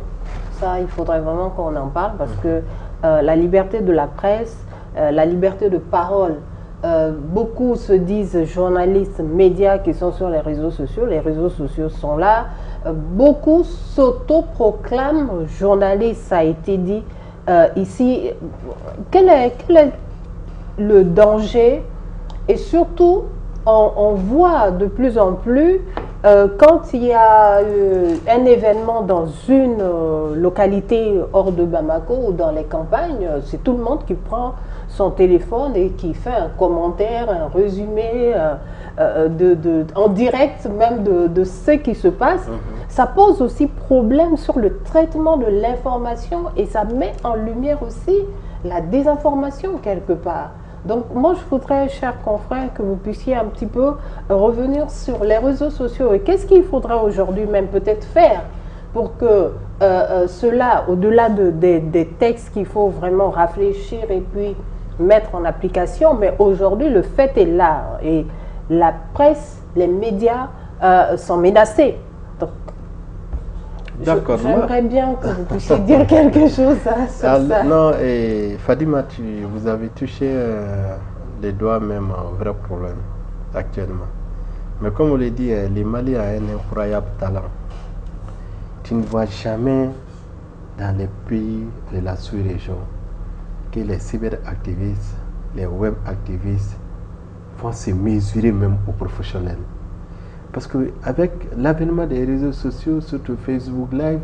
Ça, il faudrait vraiment qu'on en parle parce que la liberté de la presse, la liberté de parole, beaucoup se disent journalistes, médias qui sont sur les réseaux sociaux sont là. Beaucoup s'autoproclament journalistes, ça a été dit ici. Quel est le danger? Et surtout, on voit de plus en plus, quand il y a un événement dans une localité hors de Bamako ou dans les campagnes, c'est tout le monde qui prend son téléphone et qui fait un commentaire, un résumé en direct même de ce qui se passe. Ça pose aussi problème sur le traitement de l'information et ça met en lumière aussi la désinformation quelque part. Donc moi je voudrais, chers confrères, que vous puissiez un petit peu revenir sur les réseaux sociaux et qu'est-ce qu'il faudrait aujourd'hui même peut-être faire pour que cela, au-delà des textes qu'il faut vraiment réfléchir et puis mettre en application, mais aujourd'hui le fait est là et la presse, les médias sont menacés. Donc j'aimerais bien que vous puissiez dire quelque chose sur ça. Non, et Fadima, vous avez touché les doigts même à un vrai problème actuellement. Mais comme on l'a dit, le Mali a un incroyable talent. Tu ne vois jamais dans les pays de la sous-région que les cyberactivistes, les web-activistes vont se mesurer même aux professionnels. Parce qu'avec l'avènement des réseaux sociaux, surtout Facebook Live,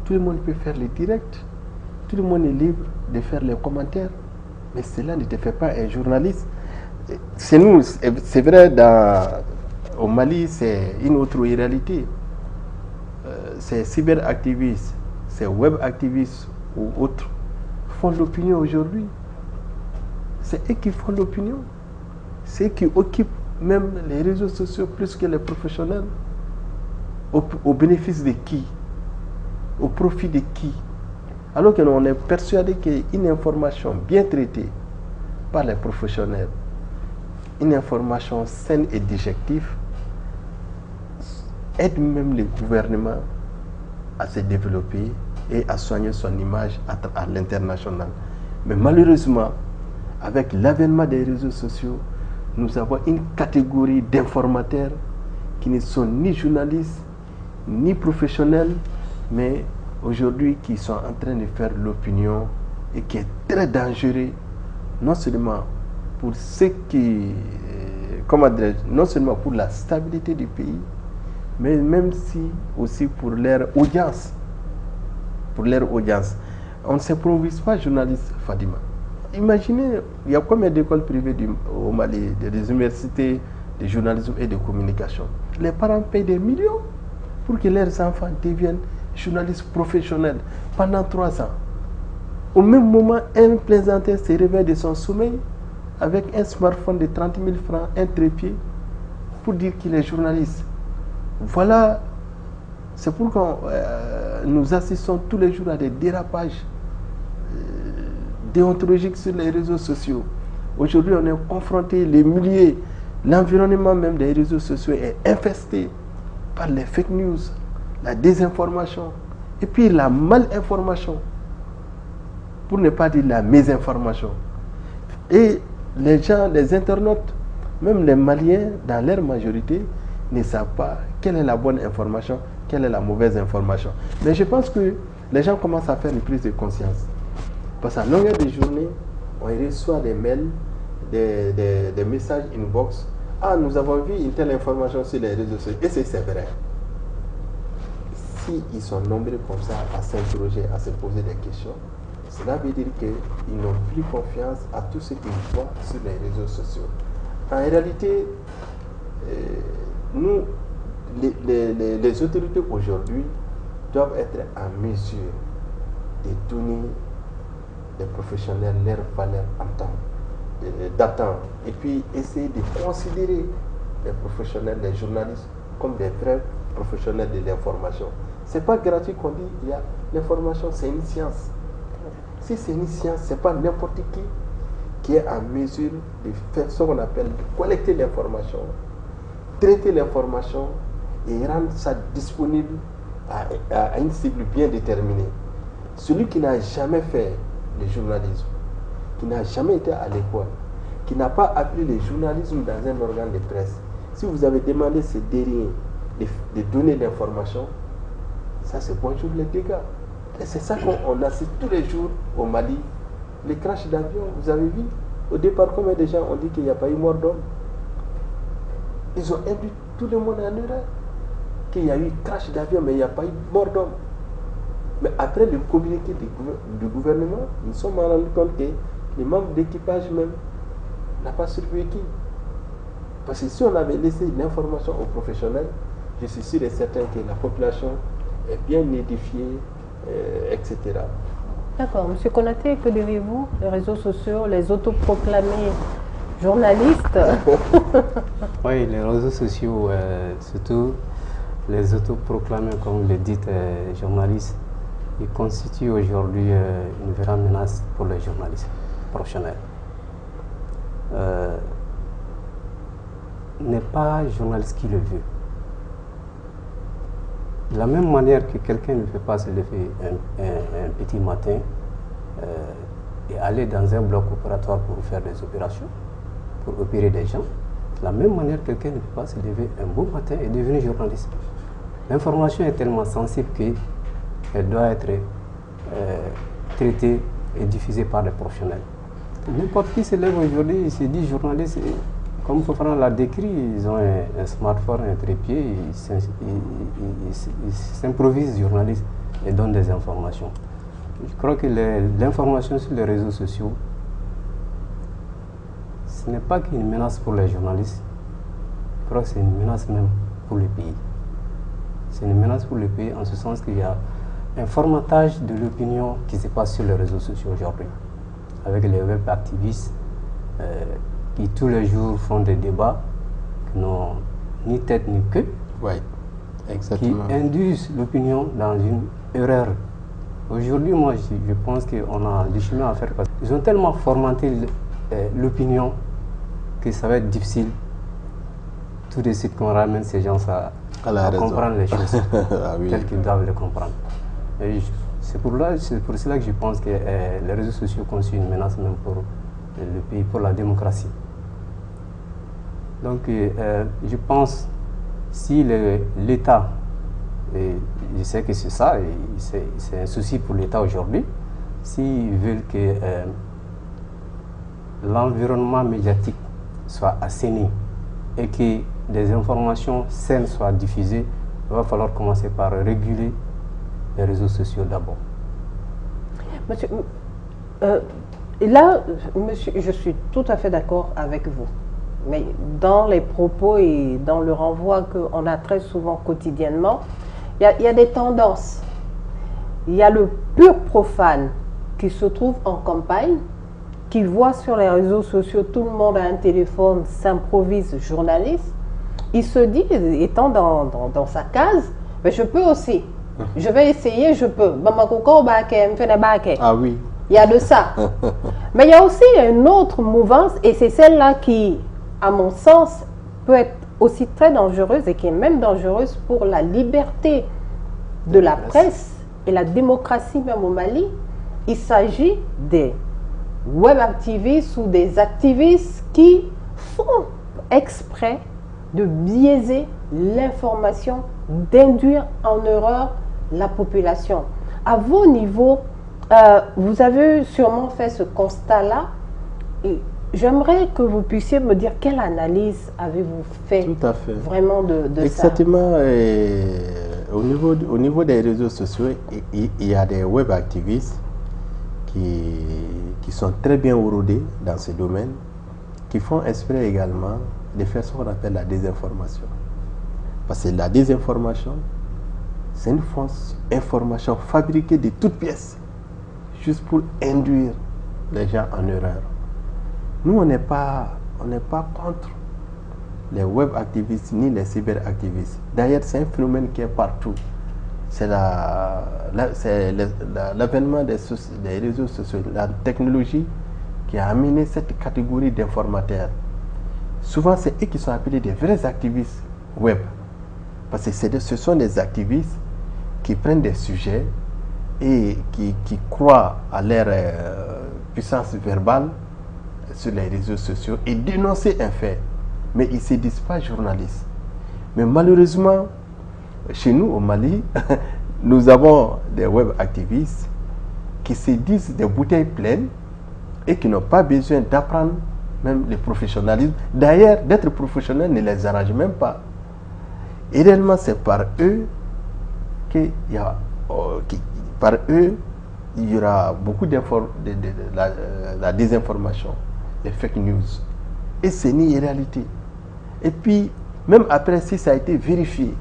tout le monde peut faire les directs, tout le monde est libre de faire les commentaires, mais cela ne te fait pas un journaliste. C'est nous, c'est vrai, au Mali, c'est une autre réalité. Ces cyberactivistes, ces web-activistes ou autres font l'opinion aujourd'hui. C'est eux qui font l'opinion. C'est eux qui occupent même les réseaux sociaux plus que les professionnels. Au bénéfice de qui? Au profit de qui? Alors que l'on est persuadé qu'une information bien traitée par les professionnels, une information saine et digestive, aide même le gouvernement à se développer et à soigner son image à l'international. Mais malheureusement, avec l'avènement des réseaux sociaux, nous avons une catégorie d'informateurs qui ne sont ni journalistes, ni professionnels, mais aujourd'hui qui sont en train de faire l'opinion et qui est très dangereux, non seulement pour ceux qui, non seulement pour la stabilité du pays, mais même si aussi pour leur audience. Pour leur audience. On ne s'improvise pas journaliste, Fadima. Imaginez, il y a combien d'écoles privées au Mali, des universités de journalisme et de communication. Les parents payent des millions pour que leurs enfants deviennent journalistes professionnels pendant 3 ans. Au même moment, un plaisantin se réveille de son sommeil avec un smartphone de 30 000 francs, un trépied, pour dire qu'il est journaliste. Voilà, c'est pourquoi nous assistons tous les jours à des dérapages déontologiques sur les réseaux sociaux. Aujourd'hui, on est confronté, les milieux, l'environnement même des réseaux sociaux est infesté par les fake news, la désinformation et puis la malinformation, pour ne pas dire la mésinformation. Et les gens, les internautes, même les Maliens, dans leur majorité, ne savent pas quelle est la bonne information, quelle est la mauvaise information. Mais je pense que les gens commencent à faire une prise de conscience. Parce qu'à longueur de journée, on reçoit des mails, des messages inbox. Ah, nous avons vu une telle information sur les réseaux sociaux. Et c'est vrai. S'ils sont nombreux comme ça à s'interroger, à se poser des questions, cela veut dire qu'ils n'ont plus confiance à tout ce qu'ils voient sur les réseaux sociaux. En réalité, nous, les autorités aujourd'hui doivent être en mesure de donner des professionnels leur valeur d'attente et puis essayer de considérer les professionnels, les journalistes comme des vrais professionnels de l'information. C'est pas gratuit qu'on dit l'information, c'est une science. Si c'est une science, c'est pas n'importe qui est en mesure de faire ce qu'on appelle de collecter l'information, traiter l'information et rendre ça disponible à une cible bien déterminée. Celui qui n'a jamais fait le journalisme, qui n'a jamais été à l'école, qui n'a pas appris le journalisme dans un organe de presse, si vous avez demandé ces derniers de donner l'information, ça c'est bonjour les dégâts. Et c'est ça qu'on assiste tous les jours au Mali. Les crashs d'avion, vous avez vu, au départ, combien de gens ont dit qu'il n'y a pas eu mort d'homme? Ils ont induit tout le monde en erreur, qu'il y a eu crash d'avion, mais il n'y a pas eu mort d'homme. Mais après le communiqué du gouvernement, nous sommes rendus compte que les membres d'équipage même n'ont pas survécu. Parce que si on avait laissé l'information aux professionnels, je suis sûr et certain que la population est bien édifiée, etc. D'accord. Monsieur Konaté, que diriez-vous des réseaux sociaux, les autoproclamés journalistes? Oui, les réseaux sociaux, surtout les autoproclamés, comme vous le dites, journalistes, ils constituent aujourd'hui une vraie menace pour les journalistes professionnels. N'est pas journaliste qui le veut. De la même manière que quelqu'un ne peut pas se lever un petit matin et aller dans un bloc opératoire pour faire des opérations, pour opérer des gens, de la même manière quelqu'un ne peut pas se lever un beau matin et devenir journaliste. L'information est tellement sensible qu'elle doit être traitée et diffusée par des professionnels. N'importe qui se lève aujourd'hui, il se dit journaliste. Comme Fofana l'a décrit, ils ont un smartphone, un trépied, ils s'improvisent journalistes et donnent des informations. Je crois que l'information sur les réseaux sociaux, ce n'est pas qu'une menace pour les journalistes, je crois que c'est une menace même pour le pays. C'est une menace pour le pays en ce sens qu'il y a un formatage de l'opinion qui se passe sur les réseaux sociaux aujourd'hui, avec les web activistes qui tous les jours font des débats qui n'ont ni tête ni queue, Exactement. qui induisent l'opinion dans une erreur. Aujourd'hui, moi, je pense qu'on a du chemin à faire parce qu'ils ont tellement formaté l'opinion que ça va être difficile tout de suite qu'on ramène ces gens à comprendre les choses telles qu'ils doivent les comprendre. C'est pour cela que je pense que les réseaux sociaux constituent une menace même pour le pays, pour la démocratie. Donc, je pense si l'État, et je sais que c'est ça, c'est un souci pour l'État aujourd'hui, s'ils veulent que l'environnement médiatique soit assaini et que des informations saines soient diffusées, il va falloir commencer par réguler les réseaux sociaux d'abord. Monsieur, et là, monsieur, je suis tout à fait d'accord avec vous. mais dans les propos et dans le renvoi qu'on a très souvent quotidiennement, il y a des tendances. Il y a le pur profane qui se trouve en campagne, qui voit sur les réseaux sociaux tout le monde a un téléphone, s'improvise journaliste. Il se dit, étant dans sa case, mais je peux aussi. Je vais essayer, je peux. Ah oui. Il y a de ça. Mais il y a aussi une autre mouvance, et c'est celle-là qui, à mon sens, peut être aussi très dangereuse et qui est même dangereuse pour la liberté de la presse et la démocratie même au Mali. Il s'agit des web activistes ou des activistes qui font exprès de biaiser l'information, d'induire en erreur la population. À vos niveaux, vous avez sûrement fait ce constat-là. Et j'aimerais que vous puissiez me dire quelle analyse avez-vous fait, tout à fait. Vraiment de exactement, ça. Au niveau des réseaux sociaux, il y a des web activistes qui sont très bien rodés dans ce domaine, qui font exprès également de faire ce qu'on appelle la désinformation. Parce que la désinformation, c'est une fausse information fabriquée de toutes pièces, juste pour induire les gens en erreur. Nous, on n'est pas contre les web activistes ni les cyberactivistes. D'ailleurs, c'est un phénomène qui est partout. C'est l'avènement des réseaux sociaux, la technologie qui a amené cette catégorie d'informateurs. Souvent, c'est eux qui sont appelés des vrais activistes web. Parce que ce sont des activistes qui prennent des sujets et qui croient à leur puissance verbale sur les réseaux sociaux et dénoncer un fait. Mais ils ne se disent pas journalistes. Mais malheureusement, chez nous au Mali, nous avons des web activistes qui se disent des bouteilles pleines et qui n'ont pas besoin d'apprendre même le professionnalisme. D'ailleurs, d'être professionnel ne les arrange même pas. Et réellement, c'est par eux qu'il y aura beaucoup de la désinformation, les fake news. Et c'est une réalité. Et puis, même après, si ça a été vérifié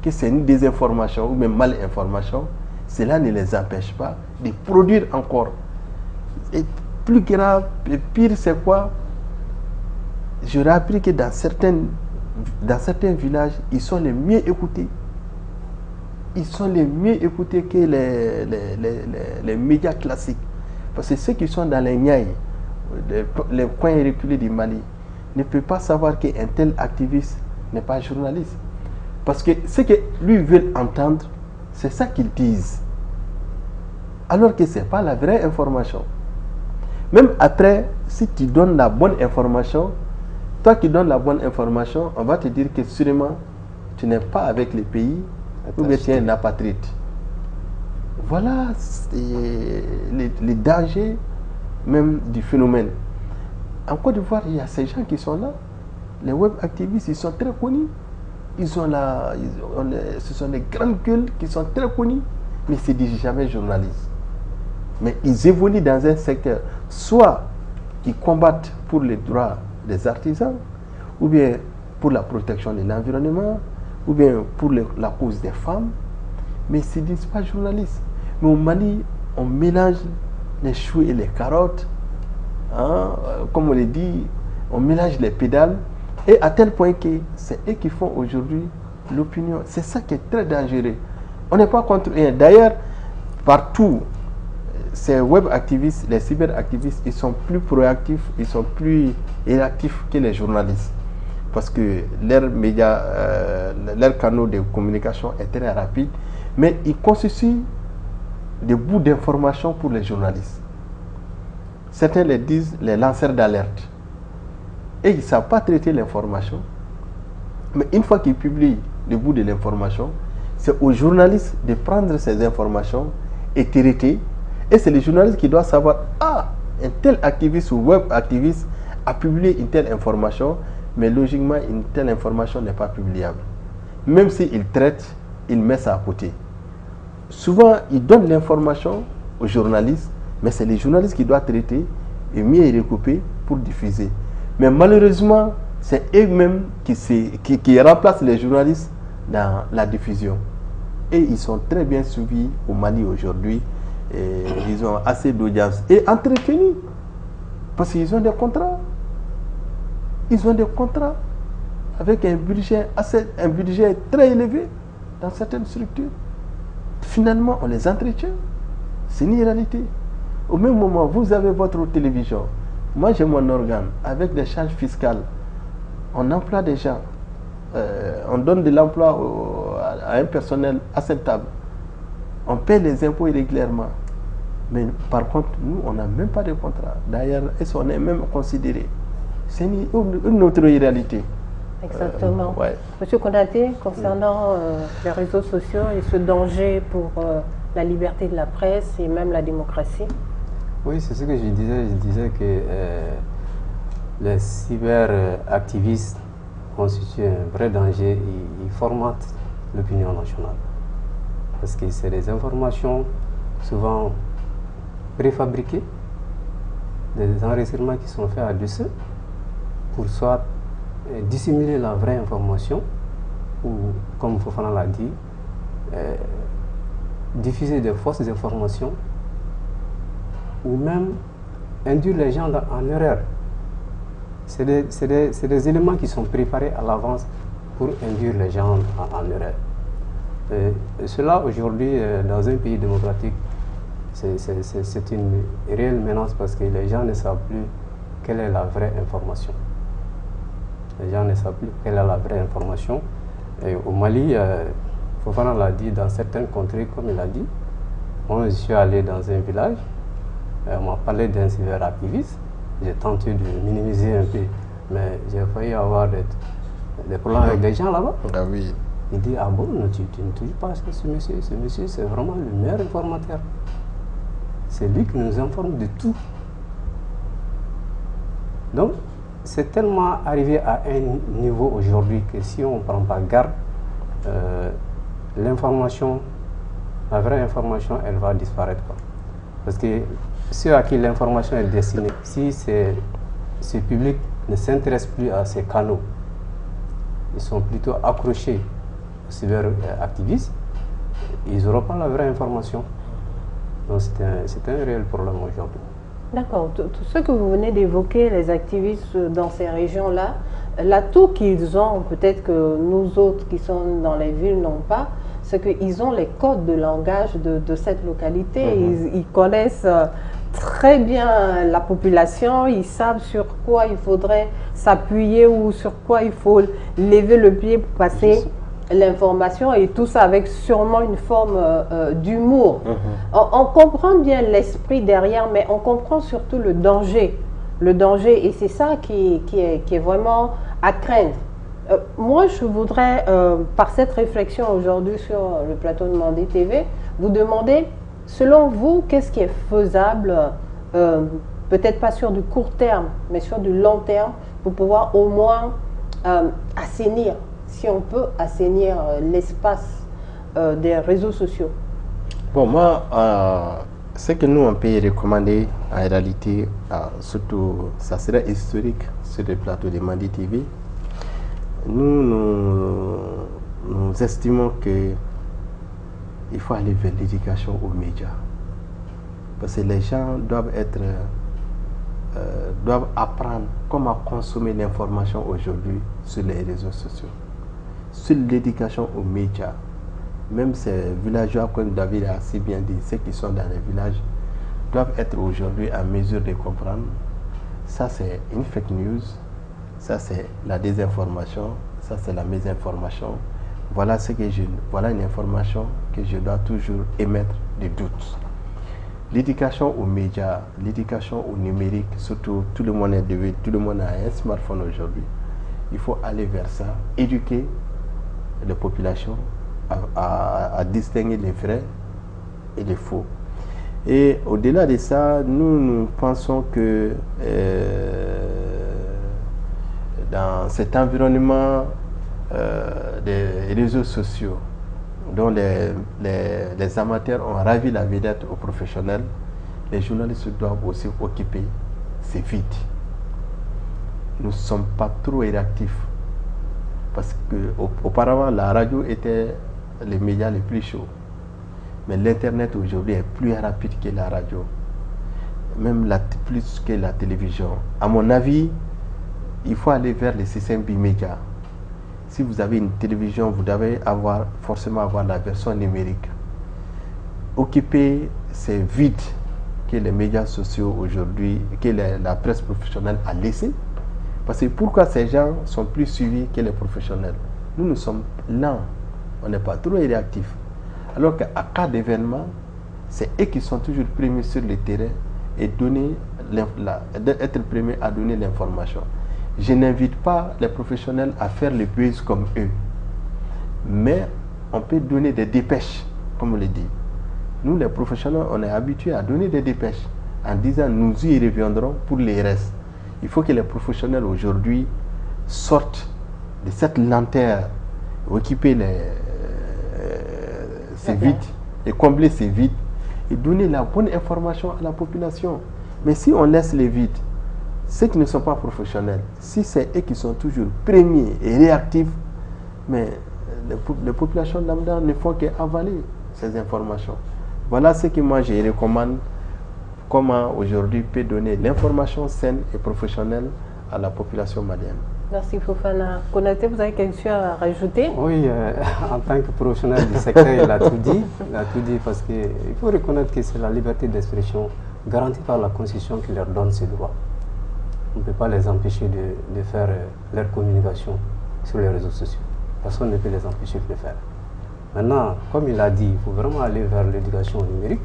que c'est une désinformation ou même malinformation, cela ne les empêche pas de produire encore. Et plus grave, et pire, c'est quoi? J'aurais appris que dans certains villages, ils sont les mieux écoutés. Ils sont les mieux écoutés que les médias classiques. Parce que ceux qui sont dans les Niayes, les coins reculés du Mali, ne peuvent pas savoir qu'un tel activiste n'est pas journaliste. Parce que ce que lui veut entendre, c'est ça qu'ils disent. Alors que ce n'est pas la vraie information. Même après, si tu donnes la bonne information, toi qui donnes la bonne information, on va te dire que sûrement tu n'es pas avec les pays ou bien tu es un apatride. Voilà les dangers même du phénomène. En Côte d'Ivoire, il y a ces gens qui sont là. Les web activistes, ils sont très connus. Ils sont là, ce sont des grandes gueules qui sont très connus, mais ils ne se disent jamais journalistes. Mais ils évoluent dans un secteur, soit qui combattent pour les droits des artisans, ou bien pour la protection de l'environnement, ou bien pour la cause des femmes, mais ils ne se disent pas journalistes. Mais au Mali, on mélange les choux et les carottes, hein, comme on le dit, on mélange les pédales, et à tel point que c'est eux qui font aujourd'hui l'opinion. C'est ça qui est très dangereux. On n'est pas contre rien. D'ailleurs, partout, ces web activistes, les cyberactivistes, ils sont plus proactifs, ils sont plus réactifs que les journalistes. Parce que leurs médias, leurs canaux de communication est très rapide, mais ils constituent des bouts d'information pour les journalistes. Certains les disent les lanceurs d'alerte. Et ils ne savent pas traiter l'information. Mais une fois qu'ils publient le bout de l'information, c'est aux journalistes de prendre ces informations et traiter. Et c'est les journalistes qui doivent savoir, ah, un tel activiste ou web activiste a publié une telle information, mais logiquement, une telle information n'est pas publiable. Même s'il traite, il met ça à côté. Souvent, ils donnent l'information aux journalistes, mais c'est les journalistes qui doivent traiter et mieux recouper pour diffuser. Mais malheureusement, C'est eux-mêmes qui remplacent les journalistes dans la diffusion. Et ils sont très bien suivis au Mali aujourd'hui. Ils ont assez d'audience et entretenus. Parce qu'ils ont des contrats. Ils ont des contrats avec un budget très élevé dans certaines structures. Finalement, on les entretient. C'est une réalité. Au même moment, vous avez votre télévision. Moi, j'ai mon organe. Avec des charges fiscales, on emploie des gens. On donne de l'emploi à un personnel acceptable. On paie les impôts régulièrement. Mais par contre, nous, on n'a même pas de contrat. D'ailleurs, on est même considéré. C'est une autre réalité. Exactement. Ouais. Monsieur Konaté, concernant les réseaux sociaux et ce danger pour la liberté de la presse et même la démocratie. Oui, c'est ce que je disais. Je disais que les cyberactivistes constituent un vrai danger. Ils formatent l'opinion nationale. Parce que c'est des informations souvent préfabriquées, des enregistrements qui sont faits à dessein pour soit dissimuler la vraie information ou, comme Fofana l'a dit, diffuser des fausses informations ou même induire les gens en erreur. C'est des éléments qui sont préparés à l'avance pour induire les gens en erreur. Et cela, aujourd'hui, dans un pays démocratique, c'est une réelle menace parce que les gens ne savent plus quelle est la vraie information. Les gens ne savent plus quelle est la vraie information. Et au Mali, Fofana l'a dit, dans certaines contrées, comme il a dit, moi je suis allé dans un village, on m'a parlé d'un cyberactiviste, j'ai tenté de minimiser un peu, mais j'ai failli avoir des problèmes avec des gens là-bas. Ah oui. Il dit, ah bon, tu ne touches pas ce monsieur c'est vraiment le meilleur informateur. C'est lui qui nous informe de tout. Donc, c'est tellement arrivé à un niveau aujourd'hui que si on ne prend pas garde, l'information, la vraie information, elle va disparaître. Parce que ceux à qui l'information est destinée, si ce public ne s'intéresse plus à ces canaux, ils sont plutôt accrochés aux cyberactivistes, ils n'auront pas la vraie information. Donc c'est un réel problème aujourd'hui. D'accord. Tout ce que vous venez d'évoquer, les activistes dans ces régions-là, l'atout qu'ils ont, peut-être que nous autres qui sommes dans les villes n'ont pas, c'est qu'ils ont les codes de langage de cette localité. Ils connaissent très bien la population, ils savent sur quoi il faudrait s'appuyer ou sur quoi il faut lever le pied pour passer l'information, et tout ça avec sûrement une forme d'humour. On comprend bien l'esprit derrière, mais on comprend surtout le danger. Le danger, et c'est ça qui est vraiment à craindre. Moi, je voudrais, par cette réflexion aujourd'hui sur le plateau de Mandé TV, vous demander, selon vous, qu'est-ce qui est faisable, peut-être pas sur du court terme, mais sur du long terme, pour pouvoir au moins assainir, si on peut assainir l'espace des réseaux sociaux. Bon, moi, ce que nous, on peut recommander en réalité, surtout, ça serait historique sur le plateau de Mandé TV. Nous estimons qu'il faut aller vers l'éducation aux médias. Parce que les gens doivent apprendre comment consommer l'information aujourd'hui sur les réseaux sociaux. Sur l'éducation aux médias, même ces villageois, comme David a si bien dit, ceux qui sont dans les villages, doivent être aujourd'hui en mesure de comprendre. Ça, c'est une fake news. Ça, c'est la désinformation. Ça, c'est la mésinformation. Voilà une information que je dois toujours émettre des doutes. L'éducation aux médias, l'éducation au numérique, surtout tout le monde a un smartphone aujourd'hui. Il faut aller vers ça, éduquer les populations à distinguer les vrais et les faux. Et au-delà de ça, nous pensons que dans cet environnement des réseaux sociaux, dont les amateurs ont ravi la vedette aux professionnels, les journalistes doivent aussi occuper ces vides. nous ne sommes pas trop réactifs. Parce qu'auparavant, la radio était les médias les plus chauds. Mais l'Internet aujourd'hui est plus rapide que la radio. Même plus que la télévision. À mon avis, il faut aller vers les systèmes bimédias. Si vous avez une télévision, vous devez forcément avoir la version numérique. Occuper ces vides que les médias sociaux aujourd'hui, que la presse professionnelle a laissé. Parce que pourquoi ces gens sont plus suivis que les professionnels? Nous sommes lents, on n'est pas trop réactifs. Alors qu'à cas d'événement, c'est eux qui sont toujours premiers sur le terrain et être premiers à donner l'information. Je n'invite pas les professionnels à faire le buzz comme eux. Mais on peut donner des dépêches, comme on le dit. Nous, les professionnels, on est habitués à donner des dépêches en disant nous y reviendrons pour les restes. Il faut que les professionnels aujourd'hui sortent de cette lenteur, occuper ces vides et combler ces vides et donner la bonne information à la population. Mais si on laisse les vides, ceux qui ne sont pas professionnels, si c'est eux qui sont toujours premiers et réactifs, mais les populations lambda ne font qu'avaler ces informations. Voilà ce que moi je recommande, comment aujourd'hui peut donner l'information saine et professionnelle à la population malienne. Merci Fofana. Konaté, vous avez quelque chose à rajouter? Oui, en tant que professionnel du secteur, il a tout dit. Il a tout dit parce qu'il faut reconnaître que c'est la liberté d'expression garantie par la Constitution qui leur donne ces droits. On ne peut pas les empêcher de faire leur communication sur les réseaux sociaux. Personne ne peut les empêcher de le faire. Maintenant, comme il a dit, il faut vraiment aller vers l'éducation numérique,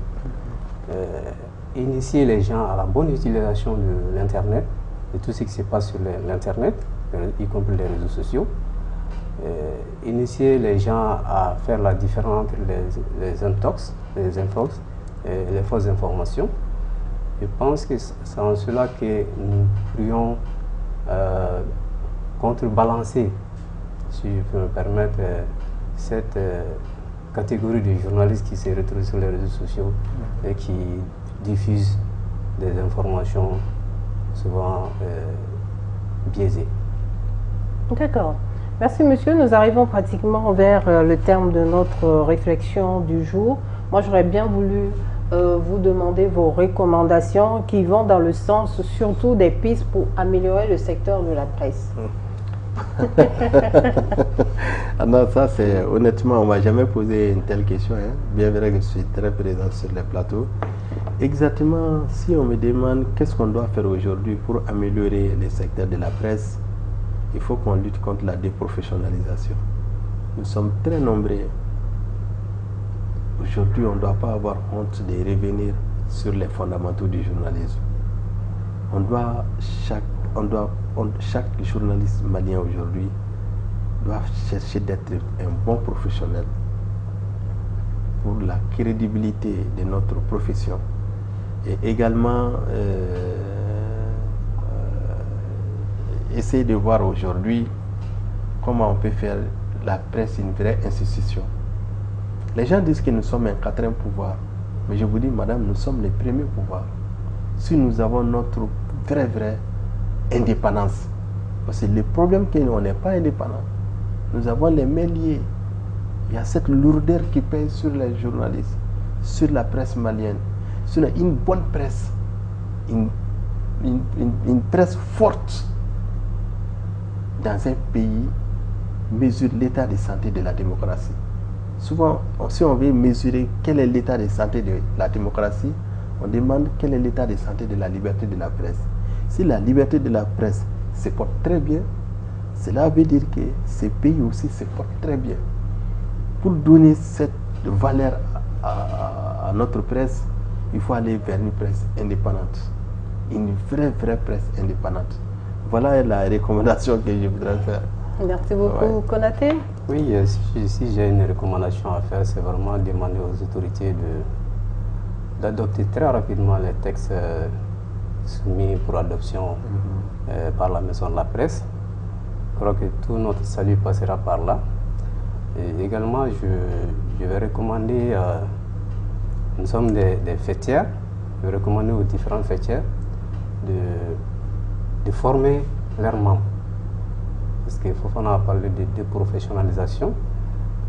initier les gens à la bonne utilisation de l'Internet, de tout ce qui se passe sur l'Internet, y compris les réseaux sociaux. Initier les gens à faire la différence entre les intox, les infox et les fausses informations. Je pense que c'est en cela que nous pourrions contrebalancer, si je peux me permettre, cette catégorie de journalistes qui se retrouvent sur les réseaux sociaux et qui diffusent des informations souvent biaisées. D'accord. Merci monsieur. Nous arrivons pratiquement vers le terme de notre réflexion du jour. Moi, j'aurais bien voulu vous demander vos recommandations qui vont dans le sens surtout des pistes pour améliorer le secteur de la presse. Ah non, ça c'est honnêtement, on ne m'a jamais posé une telle question. Hein. Bien vrai que je suis très présent sur les plateaux. Exactement, si on me demande qu'est-ce qu'on doit faire aujourd'hui pour améliorer le secteur de la presse, il faut qu'on lutte contre la déprofessionnalisation. Nous sommes très nombreux. Aujourd'hui, on ne doit pas avoir honte de revenir sur les fondamentaux du journalisme. Chaque journaliste malien aujourd'hui doit chercher d'être un bon professionnel pour la crédibilité de notre profession. Et également essayer de voir aujourd'hui comment on peut faire la presse une vraie institution. Les gens disent que nous sommes un quatrième pouvoir. Mais je vous dis, madame, nous sommes les premiers pouvoirs. Si nous avons notre vraie indépendance. Parce que le problème c'est qu'on n'est pas indépendant. Nous avons les mains liées. Il y a cette lourdeur qui pèse sur les journalistes, sur la presse malienne. Sur une bonne presse, une presse forte dans un pays mesure l'état de santé de la démocratie. Souvent, si on veut mesurer quel est l'état de santé de la démocratie, on demande quel est l'état de santé de la liberté de la presse. Si la liberté de la presse se porte très bien, cela veut dire que ces pays aussi se portent très bien. Pour donner cette valeur à notre presse, il faut aller vers une presse indépendante. Une vraie presse indépendante. Voilà la recommandation que je voudrais faire. Merci beaucoup, Konaté. Oui, si j'ai une recommandation à faire, c'est vraiment demander aux autorités d'adopter très rapidement les textes soumis pour adoption par la maison de la presse. Je crois que tout notre salut passera par là. Et également, je vais recommander, nous sommes des fêtières, je vais recommander aux différents fêtières de former leurs membres. Parce qu'il faut qu'on a parlé de déprofessionnalisation.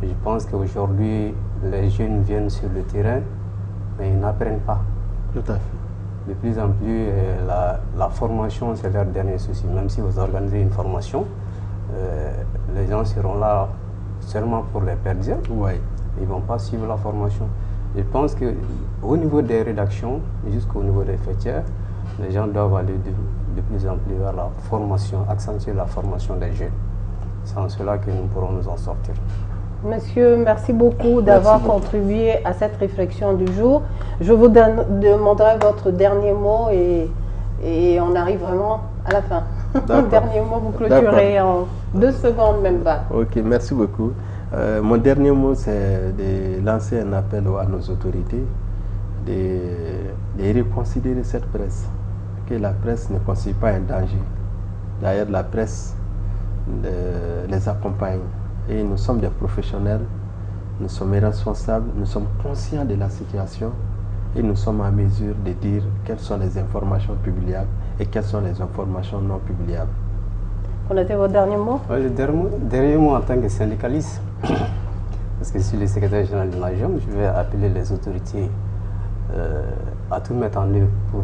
Je pense qu'aujourd'hui, les jeunes viennent sur le terrain, mais ils n'apprennent pas. Tout à fait. De plus en plus, la formation, c'est leur dernier souci. Même si vous organisez une formation, les gens seront là seulement pour les perdre. Ouais. Ils ne vont pas suivre la formation. Je pense qu'au niveau des rédactions, jusqu'au niveau des fêtières, les gens doivent aller de plus en plus vers la formation, accentuer la formation des jeunes. C'est en cela que nous pourrons nous en sortir. Monsieur, merci beaucoup d'avoir contribué à cette réflexion du jour. Je vous demanderai votre dernier mot et on arrive vraiment à la fin. Dernier mot, vous clôturez en 2 secondes, même pas. Ok, merci beaucoup. Mon dernier mot, c'est de lancer un appel à nos autorités de reconsidérer cette presse, que la presse ne constitue pas un danger. D'ailleurs, la presse les accompagne. Et nous sommes des professionnels, nous sommes responsables, nous sommes conscients de la situation et nous sommes en mesure de dire quelles sont les informations publiables et quelles sont les informations non publiables. Connaissez votre dernier mot? Le dernier mot en tant que syndicaliste, parce que je suis le secrétaire général de l'AGEM, je vais appeler les autorités à tout mettre en œuvre pour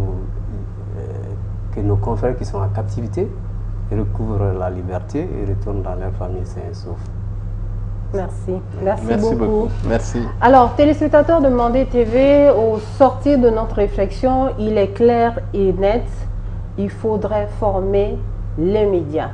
que nos confrères qui sont en captivité recouvrent la liberté et retournent dans leur famille sains et saufs. Merci. Merci beaucoup. Merci. Alors, téléspectateurs de Mandé TV, au sortir de notre réflexion, il est clair et net, il faudrait former les médias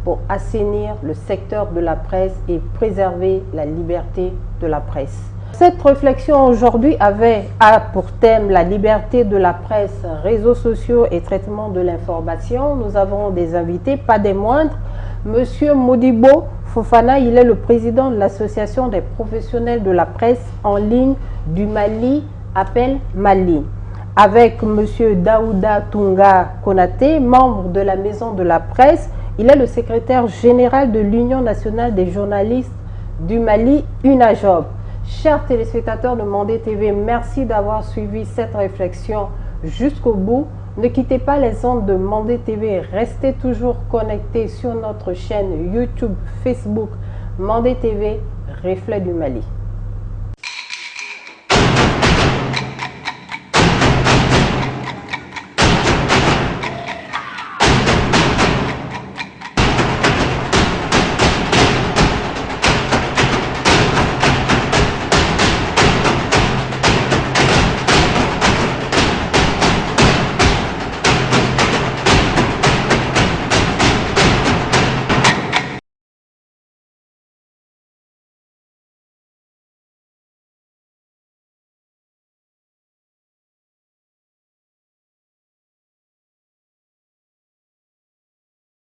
pour assainir le secteur de la presse et préserver la liberté de la presse. Cette réflexion aujourd'hui a pour thème la liberté de la presse, réseaux sociaux et traitement de l'information. Nous avons des invités, pas des moindres. Monsieur Modibo Fofana, il est le président de l'association des professionnels de la presse en ligne du Mali, Appel Mali. Avec monsieur Daouda Tunga Konaté, membre de la Maison de la Presse, il est le secrétaire général de l'Union nationale des journalistes du Mali, UNAJOB. Chers téléspectateurs de Mandé TV, merci d'avoir suivi cette réflexion jusqu'au bout. Ne quittez pas les ondes de Mandé TV, restez toujours connectés sur notre chaîne YouTube, Facebook, Mandé TV, Reflet du Mali.